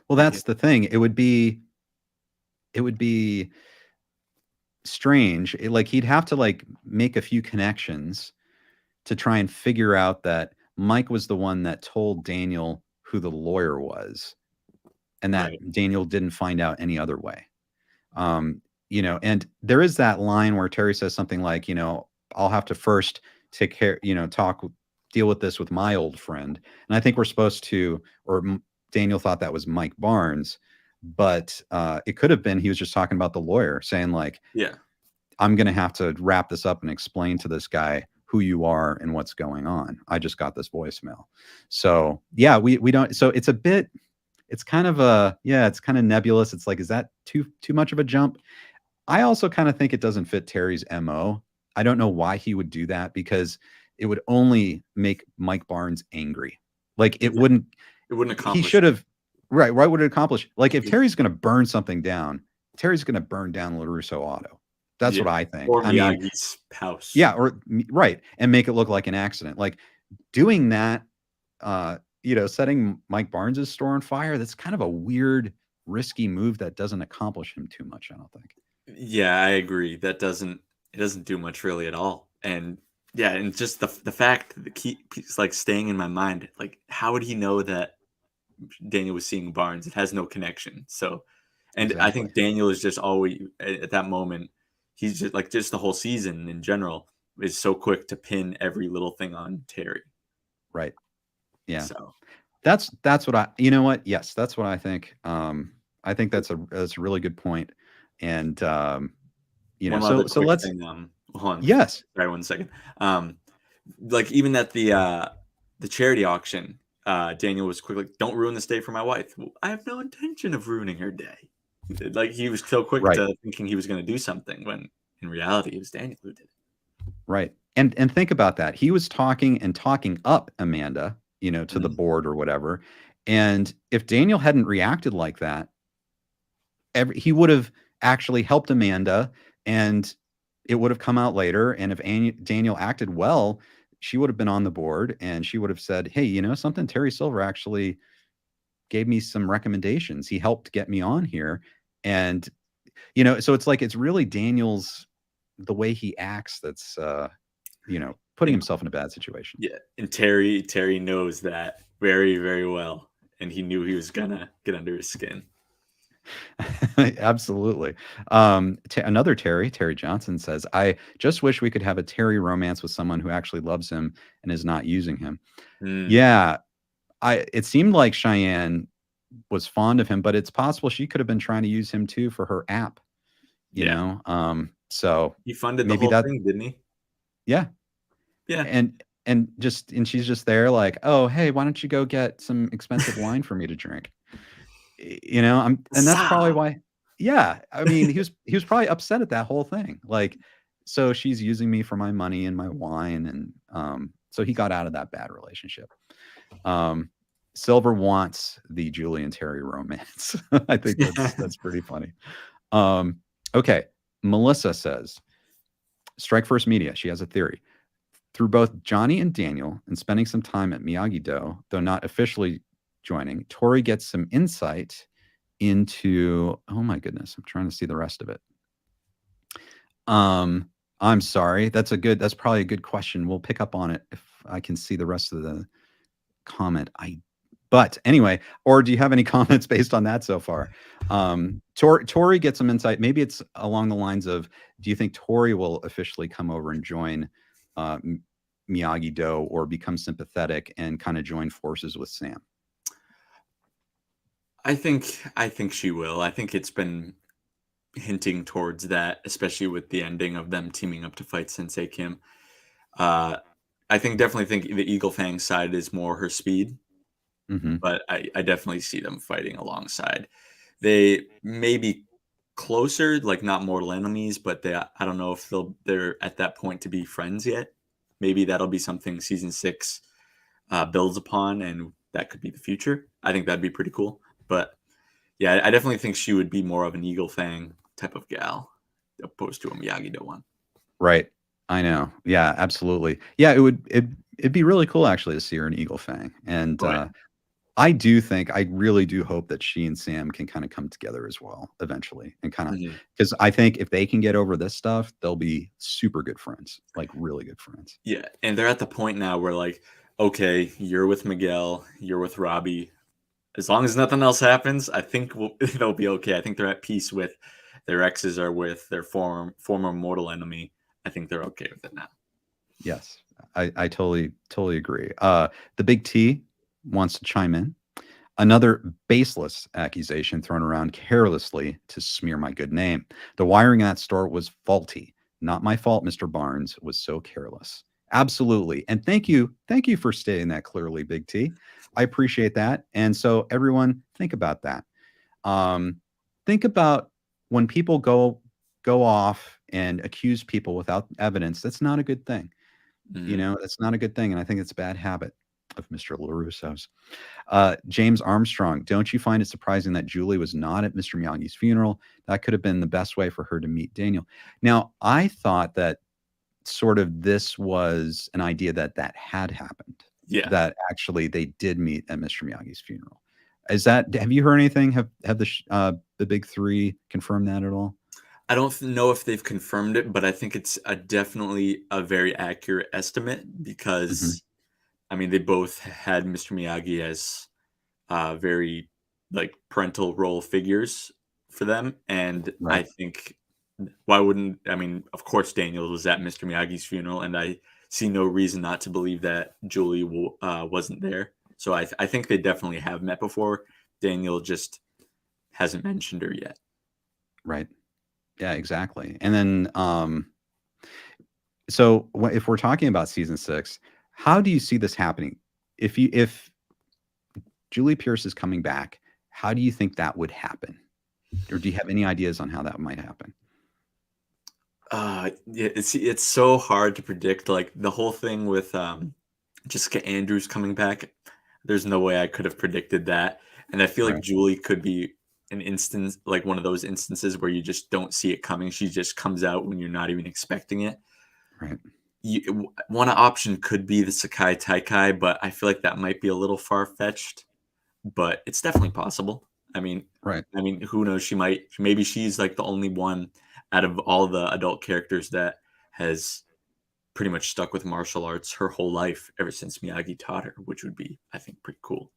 Well, that's the thing. It would be strange. Like he'd have to like make a few connections to try and figure out that Mike was the one that told Daniel who the lawyer was, and that Daniel didn't find out any other way. And there is that line where Terry says something like, I'll have to first take care, deal with this with my old friend. And I think we're supposed to, or Daniel thought that was Mike Barnes, but it could have been he was just talking about the lawyer, saying like, I'm going to have to wrap this up and explain to this guy who you are and what's going on. I just got this voicemail. So yeah, we don't, so it's kind of nebulous. It's like, is that too much of a jump? I also kind of think it doesn't fit Terry's MO. I don't know why he would do that, because it would only make Mike Barnes angry. Like it wouldn't accomplish. He should have, right. Why would it accomplish? Like if Terry's going to burn something down, Terry's going to burn down LaRusso Auto. That's what I think. Or Miyagi's house. Yeah. Right. And make it look like an accident. Like doing that, setting Mike Barnes's store on fire, that's kind of a weird, risky move that doesn't accomplish him too much, I don't think. Yeah, I agree. It doesn't do much really at all. And yeah, and just the fact that keeps like staying in my mind, like how would he know that Daniel was seeing Barnes? It has no connection. So, and exactly. I think Daniel is just always at that moment, he's just the whole season in general is so quick to pin every little thing on Terry. Right. Yeah. So that's what yes, that's what I think. I think that's a really good point. And so let's thing, hold on. Yes. Sorry, 1 second. Like even at the charity auction, Daniel was quick, like, don't ruin this day for my wife. Well, I have no intention of ruining her day. Like he was so quick to thinking he was going to do something when in reality it was Daniel who did it. Right. And think about that. He was talking up Amanda, to the board or whatever. And if Daniel hadn't reacted like that, he would have actually helped Amanda, and it would have come out later. And if Daniel acted well, she would have been on the board and she would have said, hey, something, Terry Silver actually gave me some recommendations. He helped get me on here. And, so it's like, it's really Daniel's, the way he acts, that's, putting himself in a bad situation. Yeah. And Terry knows that very, very well. And he knew he was gonna get under his skin. Absolutely. Another Terry Johnson says, I just wish we could have a Terry romance with someone who actually loves him and is not using him. Yeah. It seemed like Cheyenne was fond of him, but it's possible she could have been trying to use him too for her app, you know? So he funded the whole thing, didn't he? Yeah. Yeah. And she's just there like, oh, hey, why don't you go get some expensive wine for me to drink? And that's probably why. Yeah. I mean, he was probably upset at that whole thing. Like, so she's using me for my money and my wine. And so he got out of that bad relationship. Silver wants the Julie and Terry romance. I think that's pretty funny. Okay. Melissa says, Strike First Media. She has a theory. Through both Johnny and Daniel and spending some time at Miyagi-Do, though not officially joining, Tori gets some insight into, oh my goodness, I'm trying to see the rest of it. I'm sorry. That's probably a good question. We'll pick up on it if I can see the rest of the comment. I But anyway, or do you have any comments based on that so far? Tori gets some insight. Maybe it's along the lines of, do you think Tori will officially come over and join Miyagi-Do or become sympathetic and kind of join forces with Sam? I think she will. I think it's been hinting towards that, especially with the ending of them teaming up to fight Sensei Kim. I definitely think the Eagle Fang side is more her speed, but I definitely see them fighting alongside. They may be closer, like not mortal enemies, but I don't know if they're at that point to be friends yet. Maybe that'll be something season 6 builds upon, and that could be the future. I think that'd be pretty cool. But yeah, I definitely think she would be more of an Eagle Fang type of gal opposed to a Miyagi-Do one. Right. I know. Yeah, absolutely. Yeah, it'd be really cool actually to see her in Eagle Fang. And I really do hope that she and Sam can kind of come together as well eventually, and kind of, because I think if they can get over this stuff, they'll be super good friends, like really good friends. Yeah, and they're at the point now where, like, okay, you're with Miguel, you're with Robbie. As long as nothing else happens, I think they'll be okay. I think they're at peace with their exes or with their former mortal enemy. I think they're okay with it now. Yes, I totally agree. The Big T wants to chime in. Another baseless accusation thrown around carelessly to smear my good name. The wiring in that store was faulty. Not my fault, Mr. Barnes was so careless. Absolutely. And thank you for stating that clearly, Big T. I appreciate that. And so everyone, think about that. Think about when people go off and accuse people without evidence. That's not a good thing. You know, that's not a good thing. And I think it's a bad habit of Mr. LaRusso's. James Armstrong, don't you find it surprising that Julie was not at Mr. Miyagi's funeral? That could have been the best way for her to meet Daniel. Now, I thought that sort of this was an idea that had happened. Yeah. That actually they did meet at Mr. Miyagi's funeral. Have you heard anything? Have the big three confirmed that at all? I don't know if they've confirmed it, but I think it's definitely a very accurate estimate because, I mean, they both had Mr. Miyagi as very like parental role figures for them. And I think why wouldn't, I mean, of course, Daniel was at Mr. Miyagi's funeral, and I see no reason not to believe that Julie wasn't there. So I think they definitely have met before. Daniel just hasn't mentioned her yet. Right. Yeah, exactly. And then, so if we're talking about season 6, how do you see this happening? If Julie Pierce is coming back, how do you think that would happen? Or do you have any ideas on how that might happen? Yeah, it's so hard to predict. Like the whole thing with Jessica Andrews coming back, there's no way I could have predicted that. And I feel like Julie could be an instance, like one of those instances where you just don't see it coming. She just comes out when you're not even expecting it. Right. One option could be the Sekai Taikai, but I feel like that might be a little far-fetched, but it's definitely possible. I mean, who knows? Maybe she's like the only one out of all the adult characters that has pretty much stuck with martial arts her whole life ever since Miyagi taught her, which would be, I think, pretty cool.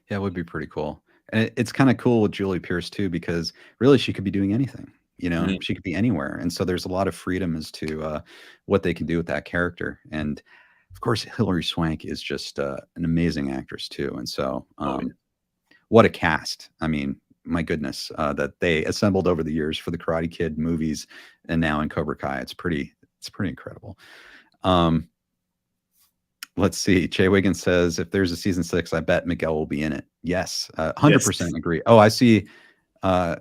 Yeah, it would be pretty cool. And it's kind of cool with Julie Pierce too, because really she could be doing anything, you know, she could be anywhere. And so there's a lot of freedom as to what they can do with that character. And of course, Hilary Swank is just an amazing actress too. And so what a cast. I mean, my goodness, that they assembled over the years for the Karate Kid movies and now in Cobra Kai. It's pretty incredible. Let's see. Jay Wiggins says, if there's a season 6, I bet Miguel will be in it. Yes, 100% agree. Oh, I see.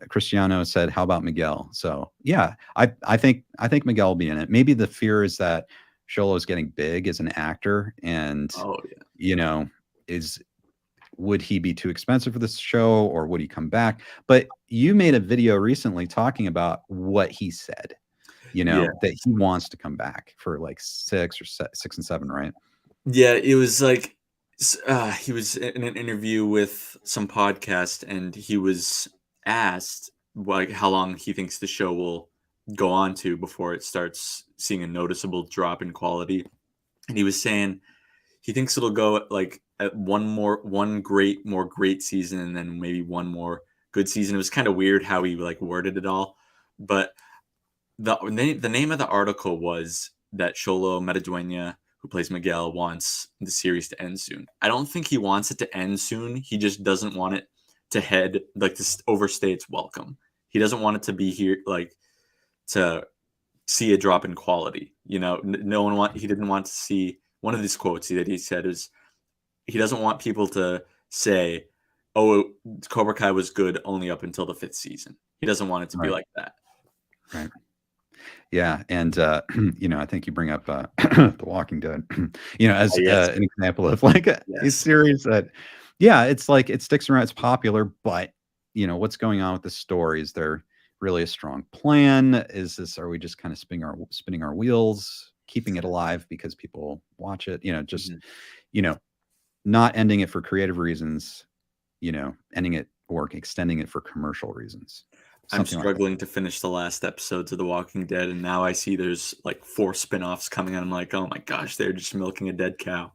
Cristiano said, how about Miguel? So yeah, I think Miguel will be in it. Maybe the fear is that Xolo is getting big as an actor, and you know, would he be too expensive for this show, or would he come back? But you made a video recently talking about what he said, you know, that he wants to come back for like 6 and 7, right? Yeah, it was like he was in an interview with some podcast, and he was asked like how long he thinks the show will go on to before it starts seeing a noticeable drop in quality. And he was saying he thinks it'll go like at one great season, and then maybe one more good season. It was kind of weird how he like worded it all, but the name of the article was that Xolo Metaduena, who plays Miguel, wants the series to end soon. I don't think he wants it to end soon. He just doesn't want it to overstay its welcome. He doesn't want it to be here, like, to see a drop in quality. He didn't want to see, one of these quotes that he said is, he doesn't want people to say, oh, Cobra Kai was good only up until the 5th season. He doesn't want it to be like that. Right. Yeah, and I think you bring up The Walking Dead, as an example of like a series that, it's like it sticks around, it's popular, but what's going on with the story? Is there really a strong plan? Are we just kind of spinning our wheels, keeping it alive because people watch it? Not ending it for creative reasons, ending it or extending it for commercial reasons. I'm struggling to finish the last episodes of The Walking Dead, and now I see there's like 4 spin-offs coming, and I'm like, oh my gosh, they're just milking a dead cow.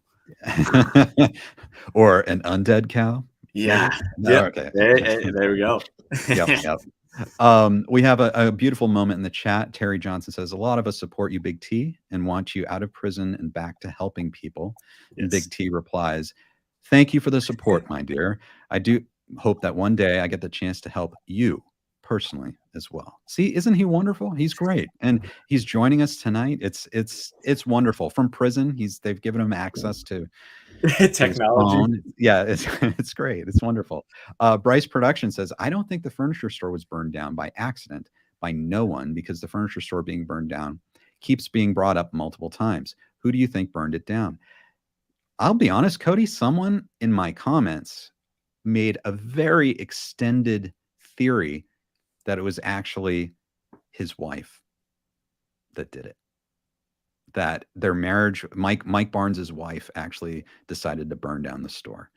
Or an undead cow. Yeah. Okay. There we go. Yep. We have a beautiful moment in the chat. Terry Johnson says, a lot of us support you, Big T, and want you out of prison and back to helping people. Yes. And Big T replies, thank you for the support, my dear. I do hope that one day I get the chance to help you personally as well. See, isn't he wonderful? He's great, and he's joining us tonight. It's wonderful. From prison, they've given him access to technology. Yeah, it's great. It's wonderful. Bryce Production says, I don't think the furniture store was burned down by accident by no one, because the furniture store being burned down keeps being brought up multiple times. Who do you think burned it down? I'll be honest, Cody, someone in my comments made a very extended theory that it was actually his wife that did it. That their marriage, Mike Barnes's wife, actually decided to burn down the store.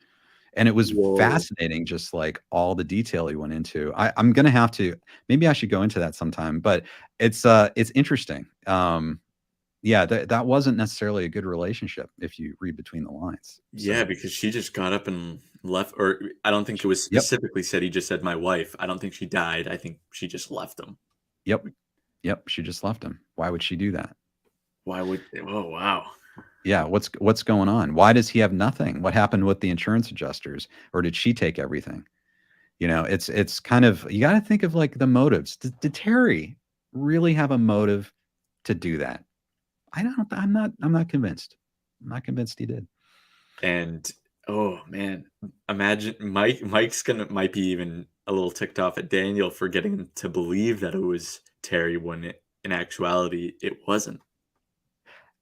And it was fascinating, just like all the detail he went into. I'm going to have to, maybe I should go into that sometime, but it's interesting. That wasn't necessarily a good relationship if you read between the lines. Yeah, because she just got up and left, or I don't think it was specifically said, he just said my wife. I don't think she died. I think she just left him. Yep. She just left him. Why would she do that? Oh, wow. Yeah. What's going on? Why does he have nothing? What happened with the insurance adjusters, or did she take everything? It's kind of, you got to think of like the motives. Did Terry really have a motive to do that? I'm not convinced. I'm not convinced he did. And oh man, imagine Mike's might be even a little ticked off at Daniel for getting to believe that it was Terry when in actuality it wasn't.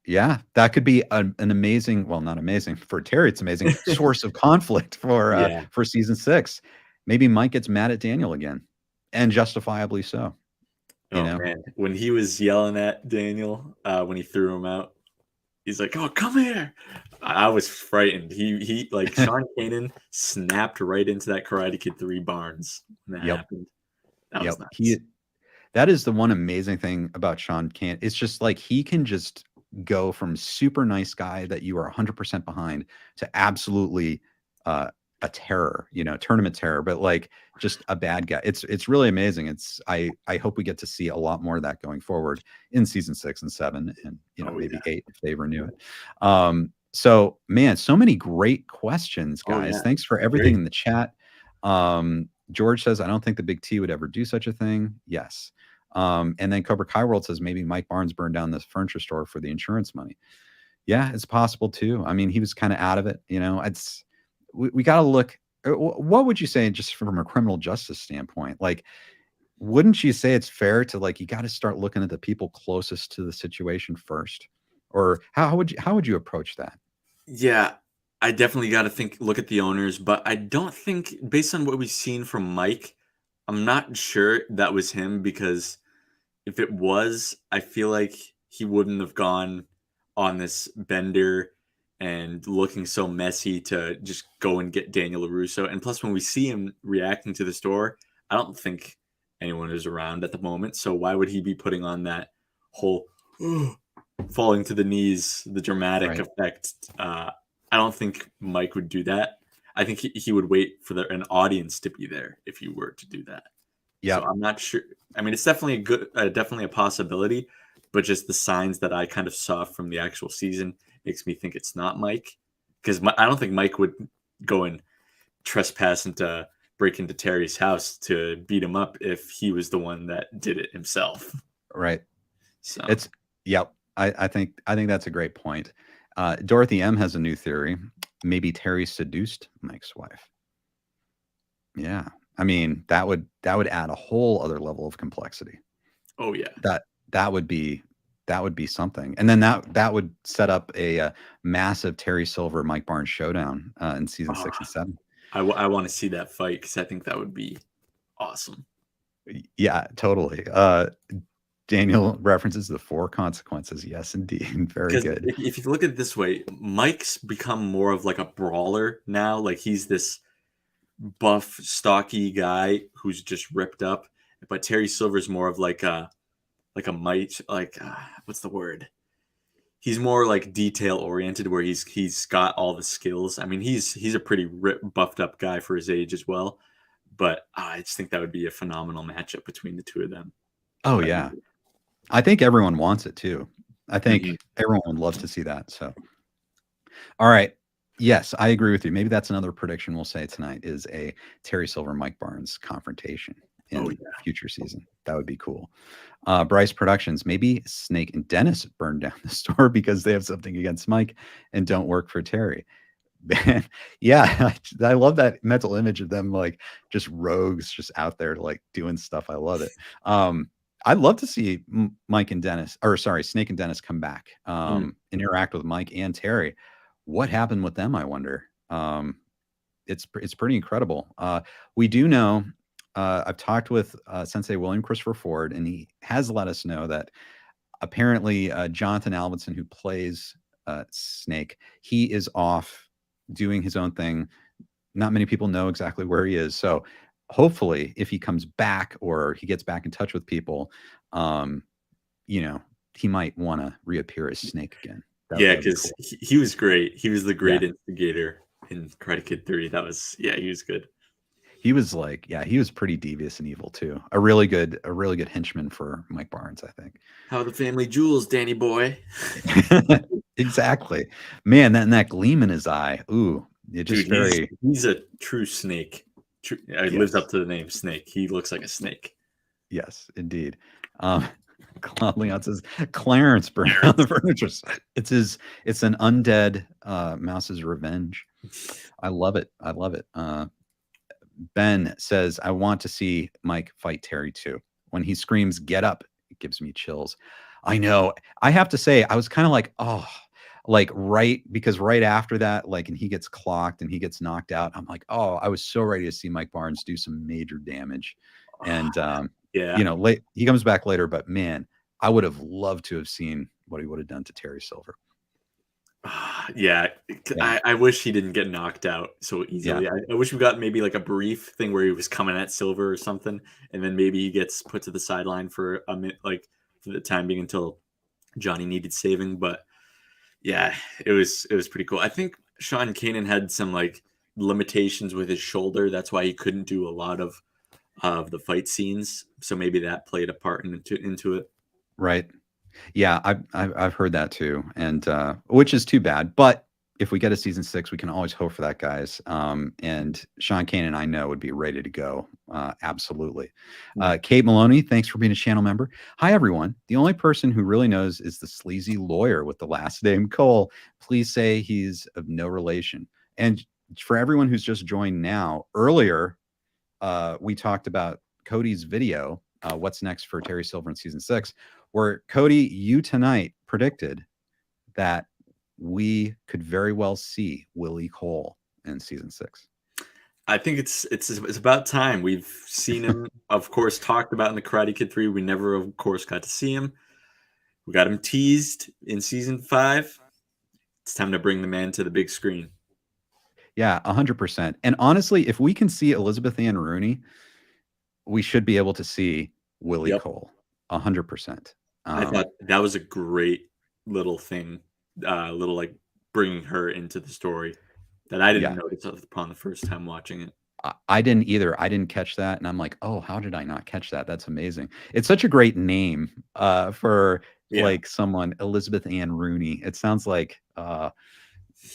Yeah, that could be an amazing, well, not amazing for Terry, it's amazing source of conflict for season 6. Maybe Mike gets mad at Daniel again, and justifiably so. Man, when he was yelling at Daniel, when he threw him out, he's like, "Oh, come here!" I was frightened. He like Sean Kanan snapped right into that Karate Kid 3 Barnes when that happened. That was nuts. That is the one amazing thing about Sean Kanan. It's just like he can just go from super nice guy that you are 100% behind to absolutely a terror, tournament terror, but like just a bad guy. It's really amazing. I hope we get to see a lot more of that going forward in season 6 and 7 and maybe 8 if they renew it. So man, so many great questions, guys. Thanks for everything in the chat. George says, I don't think the Big T would ever do such a thing. Yes. And then Cobra Kai World says maybe Mike Barnes burned down this furniture store for the insurance money. Yeah, it's possible too. I mean, he was kind of out of it. We got to look. What would you say, just from a criminal justice standpoint? Like, wouldn't you say it's fair to like, you got to start looking at the people closest to the situation first, or how would you approach that? Yeah, I definitely got to look at the owners, but I don't think, based on what we've seen from Mike, I'm not sure that was him, because if it was, I feel like he wouldn't have gone on this bender and looking so messy to just go and get Daniel LaRusso. And plus, when we see him reacting to the store, I don't think anyone is around at the moment. So why would he be putting on that whole falling to the knees, the dramatic effect I don't think Mike would do that. I think he would wait for an audience to be there if he were to do that. Yeah. So I'm not sure. I mean, it's definitely definitely a possibility, but just the signs that I kind of saw from the actual season makes me think it's not Mike, because I don't think Mike would go and trespass into break into Terry's house to beat him up if he was the one that did it himself. Right. So It's yep. I think that's a great point. Dorothy M has a new theory. Maybe Terry seduced Mike's wife. Yeah. I mean, that would add a whole other level of complexity. oh yeah. That would be something. And then that would set up a massive Terry Silver Mike Barnes showdown in season 6 and 7. I want to see that fight because I think that would be awesome. Yeah, totally. Daniel references the 4 consequences. Yes, indeed. Very good. If you look at it this way, Mike's become more of like a brawler now. Like he's this buff, stocky guy who's just ripped up. But Terry Silver's more of like a might, like what's the word? He's more like detail oriented, where he's got all the skills. I mean, he's a pretty buffed up guy for his age as well. But I just think that would be a phenomenal matchup between the two of them. Oh yeah, I think everyone wants it too. I think everyone would love to see that. So, all right. Yes, I agree with you. Maybe that's another prediction we'll say tonight is a Terry Silver Mike Barnes confrontation in future season. That would be cool. Bryce Productions, maybe Snake and Dennis burn down the store because they have something against Mike and don't work for Terry. Yeah, I love that mental image of them like just rogues just out there like doing stuff. I love it. I'd love to see Snake and Dennis come back and interact with Mike and Terry. What happened with them, I wonder? It's pretty incredible. We do know, I've talked with Sensei William Christopher Ford, and he has let us know that apparently Jonathan Alvinson, who plays Snake, he is off doing his own thing. Not many people know exactly where he is. So hopefully if he comes back or he gets back in touch with people, he might want to reappear as Snake again. Because he was great. He was the great instigator in Karate Kid 3. He was good. He was he was pretty devious and evil too. A really good henchman for Mike Barnes, I think. How are the family jewels, Danny boy? Exactly. Man, that gleam in his eye. Ooh, it just he's a true snake. He lives up to the name Snake. He looks like a snake. Yes, indeed. Claude Leon says Clarence burned down the furniture. It's an undead mouse's revenge. I love it. Ben says, I want to see Mike fight Terry too. When he screams, "Get up," it gives me chills. I know. I have to say, I was kind of like, because right after that, and he gets clocked and he gets knocked out. I'm like, I was so ready to see Mike Barnes do some major damage. And he comes back later, but man, I would have loved to have seen what he would have done to Terry Silver. I wish he didn't get knocked out so easily. I wish we got maybe like a brief thing where he was coming at Silver or something, and then maybe he gets put to the sideline for a minute, like for the time being until Johnny needed saving. But yeah, it was pretty cool. I think Sean Kanan had some like limitations with his shoulder. That's why he couldn't do a lot of the fight scenes. So maybe that played a part into it. Right. Yeah, I've heard that too, and which is too bad. But if we get a season 6, we can always hope for that, guys. And Sean Kanan, I know, would be ready to go. Absolutely. Kate Maloney, thanks for being a channel member. Hi, everyone. The only person who really knows is the sleazy lawyer with the last name Cole. Please say he's of no relation. And for everyone who's just joined now, earlier we talked about Cody's video, what's next for Terry Silver in season 6, where Cody, you tonight predicted that we could very well see Willie Cole in season 6. I think it's about time. We've seen him, of course, talked about in the Karate Kid 3. We never, of course, got to see him. We got him teased in season 5. It's time to bring the man to the big screen. Yeah, 100%. And honestly, if we can see Elizabeth Ann Rooney, we should be able to see Willie Cole. 100%. I thought that was a great little thing, little like bringing her into the story that I didn't Yeah. notice upon the first time watching it. I didn't either. I didn't catch that, and I'm like, oh, how did I not catch that? That's amazing. It's such a great name for Yeah. like someone, Elizabeth Ann Rooney. It sounds like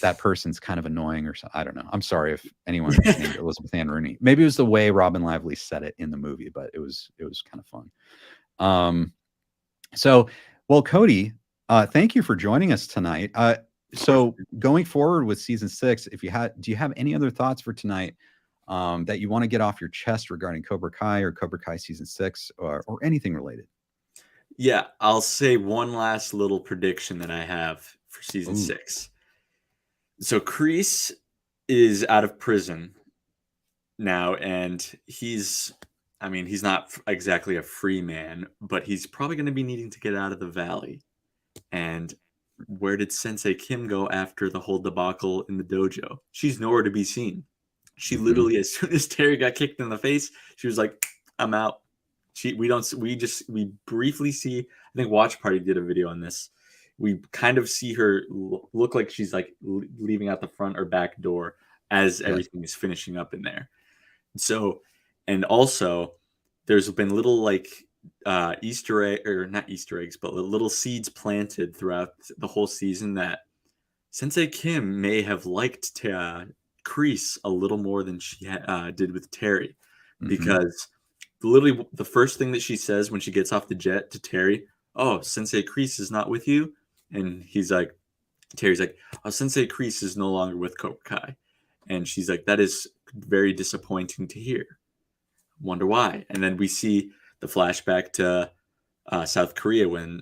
that person's kind of annoying or something. I don't know. I'm sorry if anyone named Elizabeth Ann Rooney. Maybe it was the way Robin Lively said it in the movie, but it was kind of fun. So, well, Cody, thank you for joining us tonight. So going forward with season 6, do you have any other thoughts for tonight that you want to get off your chest regarding Cobra Kai or Cobra Kai season 6 or anything related? Yeah, I'll say one last little prediction that I have for season 6. So Kreese is out of prison now, and he's not exactly a free man, but he's probably going to be needing to get out of the valley. And where did Sensei Kim go after the whole debacle in the dojo? She's nowhere to be seen. She literally, as soon as Terry got kicked in the face, she was like, I'm out. We briefly see, I think Watch Party did a video on this. We kind of see her look like she's like leaving out the front or back door as everything is finishing up in there. So, and also there's been little like Easter egg, or not Easter eggs, but little seeds planted throughout the whole season that Sensei Kim may have liked Kreese a little more than she did with Terry, because literally the first thing that she says when she gets off the jet to Terry, oh, Sensei Kreese is not with you. And Terry's like, oh, Sensei Kreese is no longer with Cobra Kai. And she's like, that is very disappointing to hear. Wonder why. And then we see the flashback to South Korea when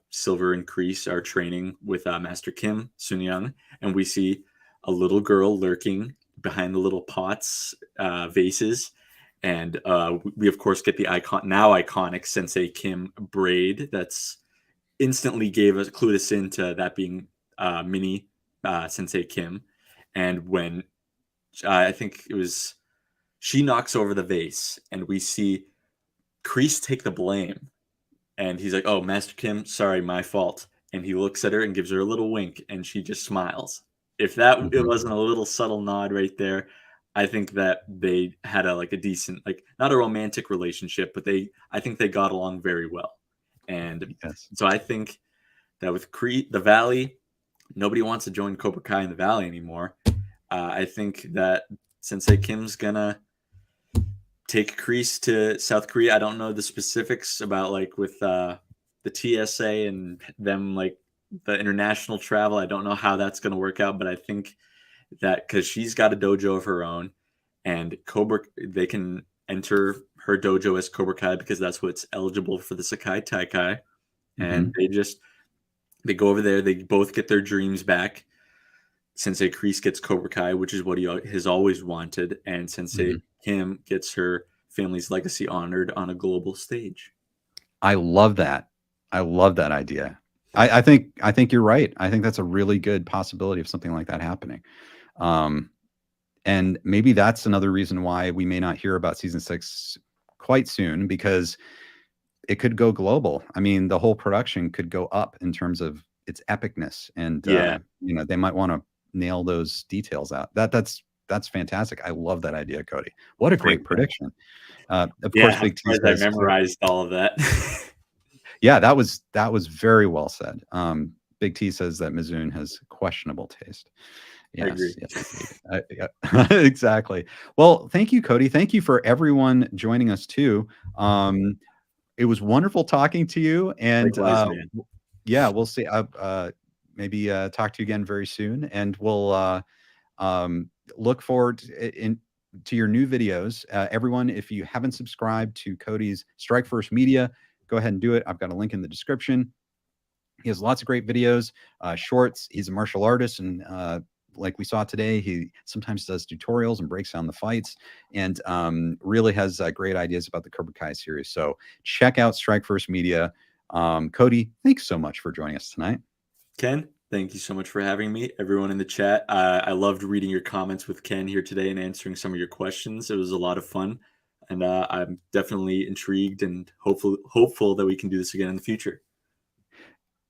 Silver and Kreese are training with Master Kim Sun-young. And we see a little girl lurking behind the little pots, vases. And we, of course, get the iconic Sensei Kim braid that's instantly clued us into that being mini Sensei Kim. And when I think it was, she knocks over the vase and we see Kreese take the blame. And he's like, oh, Master Kim, sorry, my fault. And he looks at her and gives her a little wink and she just smiles. If it wasn't a little subtle nod right there, I think that they had a decent, not a romantic relationship, but I think they got along very well. And so I think that with the Valley, nobody wants to join Cobra Kai in the Valley anymore. I think that Sensei Kim's gonna take Kreese to South Korea. I don't know the specifics about with the TSA and them the international travel. I don't know how that's gonna work out, but I think that because she's got a dojo of her own, and they can enter her dojo as Cobra Kai because that's what's eligible for the Sekai Taikai. And they go over there, they both get their dreams back. Sensei Kreese gets Cobra Kai, which is what he has always wanted, and Sensei Kim gets her family's legacy honored on a global stage. I love that. I love that idea. I think you're right. I think that's a really good possibility of something like that happening. And maybe that's another reason why we may not hear about season 6 quite soon, because it could go global. I mean, the whole production could go up in terms of its epicness, and they might want to nail those details out. That's fantastic. I love that idea, Cody. What a great prediction. Of course, Big T says, I memorized all of that. Yeah, that was very well said. Big T says that Mizoon has questionable taste. Yes, I agree. Exactly. Well, thank you, Cody. Thank you for everyone joining us too. It was wonderful talking to you, and Likewise, we'll see. Maybe talk to you again very soon, and we'll look forward to your new videos. Everyone, if you haven't subscribed to Cody's Strike First Media, go ahead and do it. I've got a link in the description. He has lots of great videos, shorts. He's a martial artist, and like we saw today, he sometimes does tutorials and breaks down the fights, and really has great ideas about the Cobra Kai series. So check out Strike First Media. Cody, thanks so much for joining us tonight. Ken, thank you so much for having me. Everyone in the chat, I loved reading your comments with Ken here today and answering some of your questions. It was a lot of fun, and I'm definitely intrigued and hopeful that we can do this again in the future.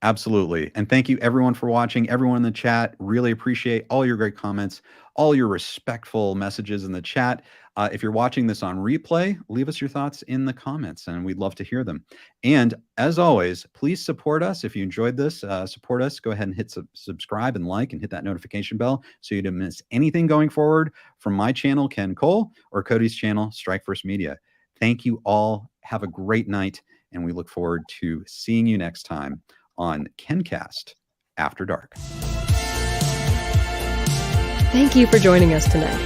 Absolutely. And thank you everyone for watching, everyone in the chat. Really appreciate all your great comments, all your respectful messages in the chat. If you're watching this on replay, leave us your thoughts in the comments and we'd love to hear them. And as always, please support us. If you enjoyed this, support us. Go ahead and hit subscribe and like and hit that notification bell so you don't miss anything going forward from my channel, Ken Cole, or Cody's channel, Strike First Media. Thank you all. Have a great night. And we look forward to seeing you next time on KenCast After Dark. Thank you for joining us tonight,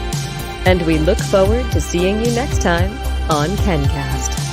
and we look forward to seeing you next time on KenCast.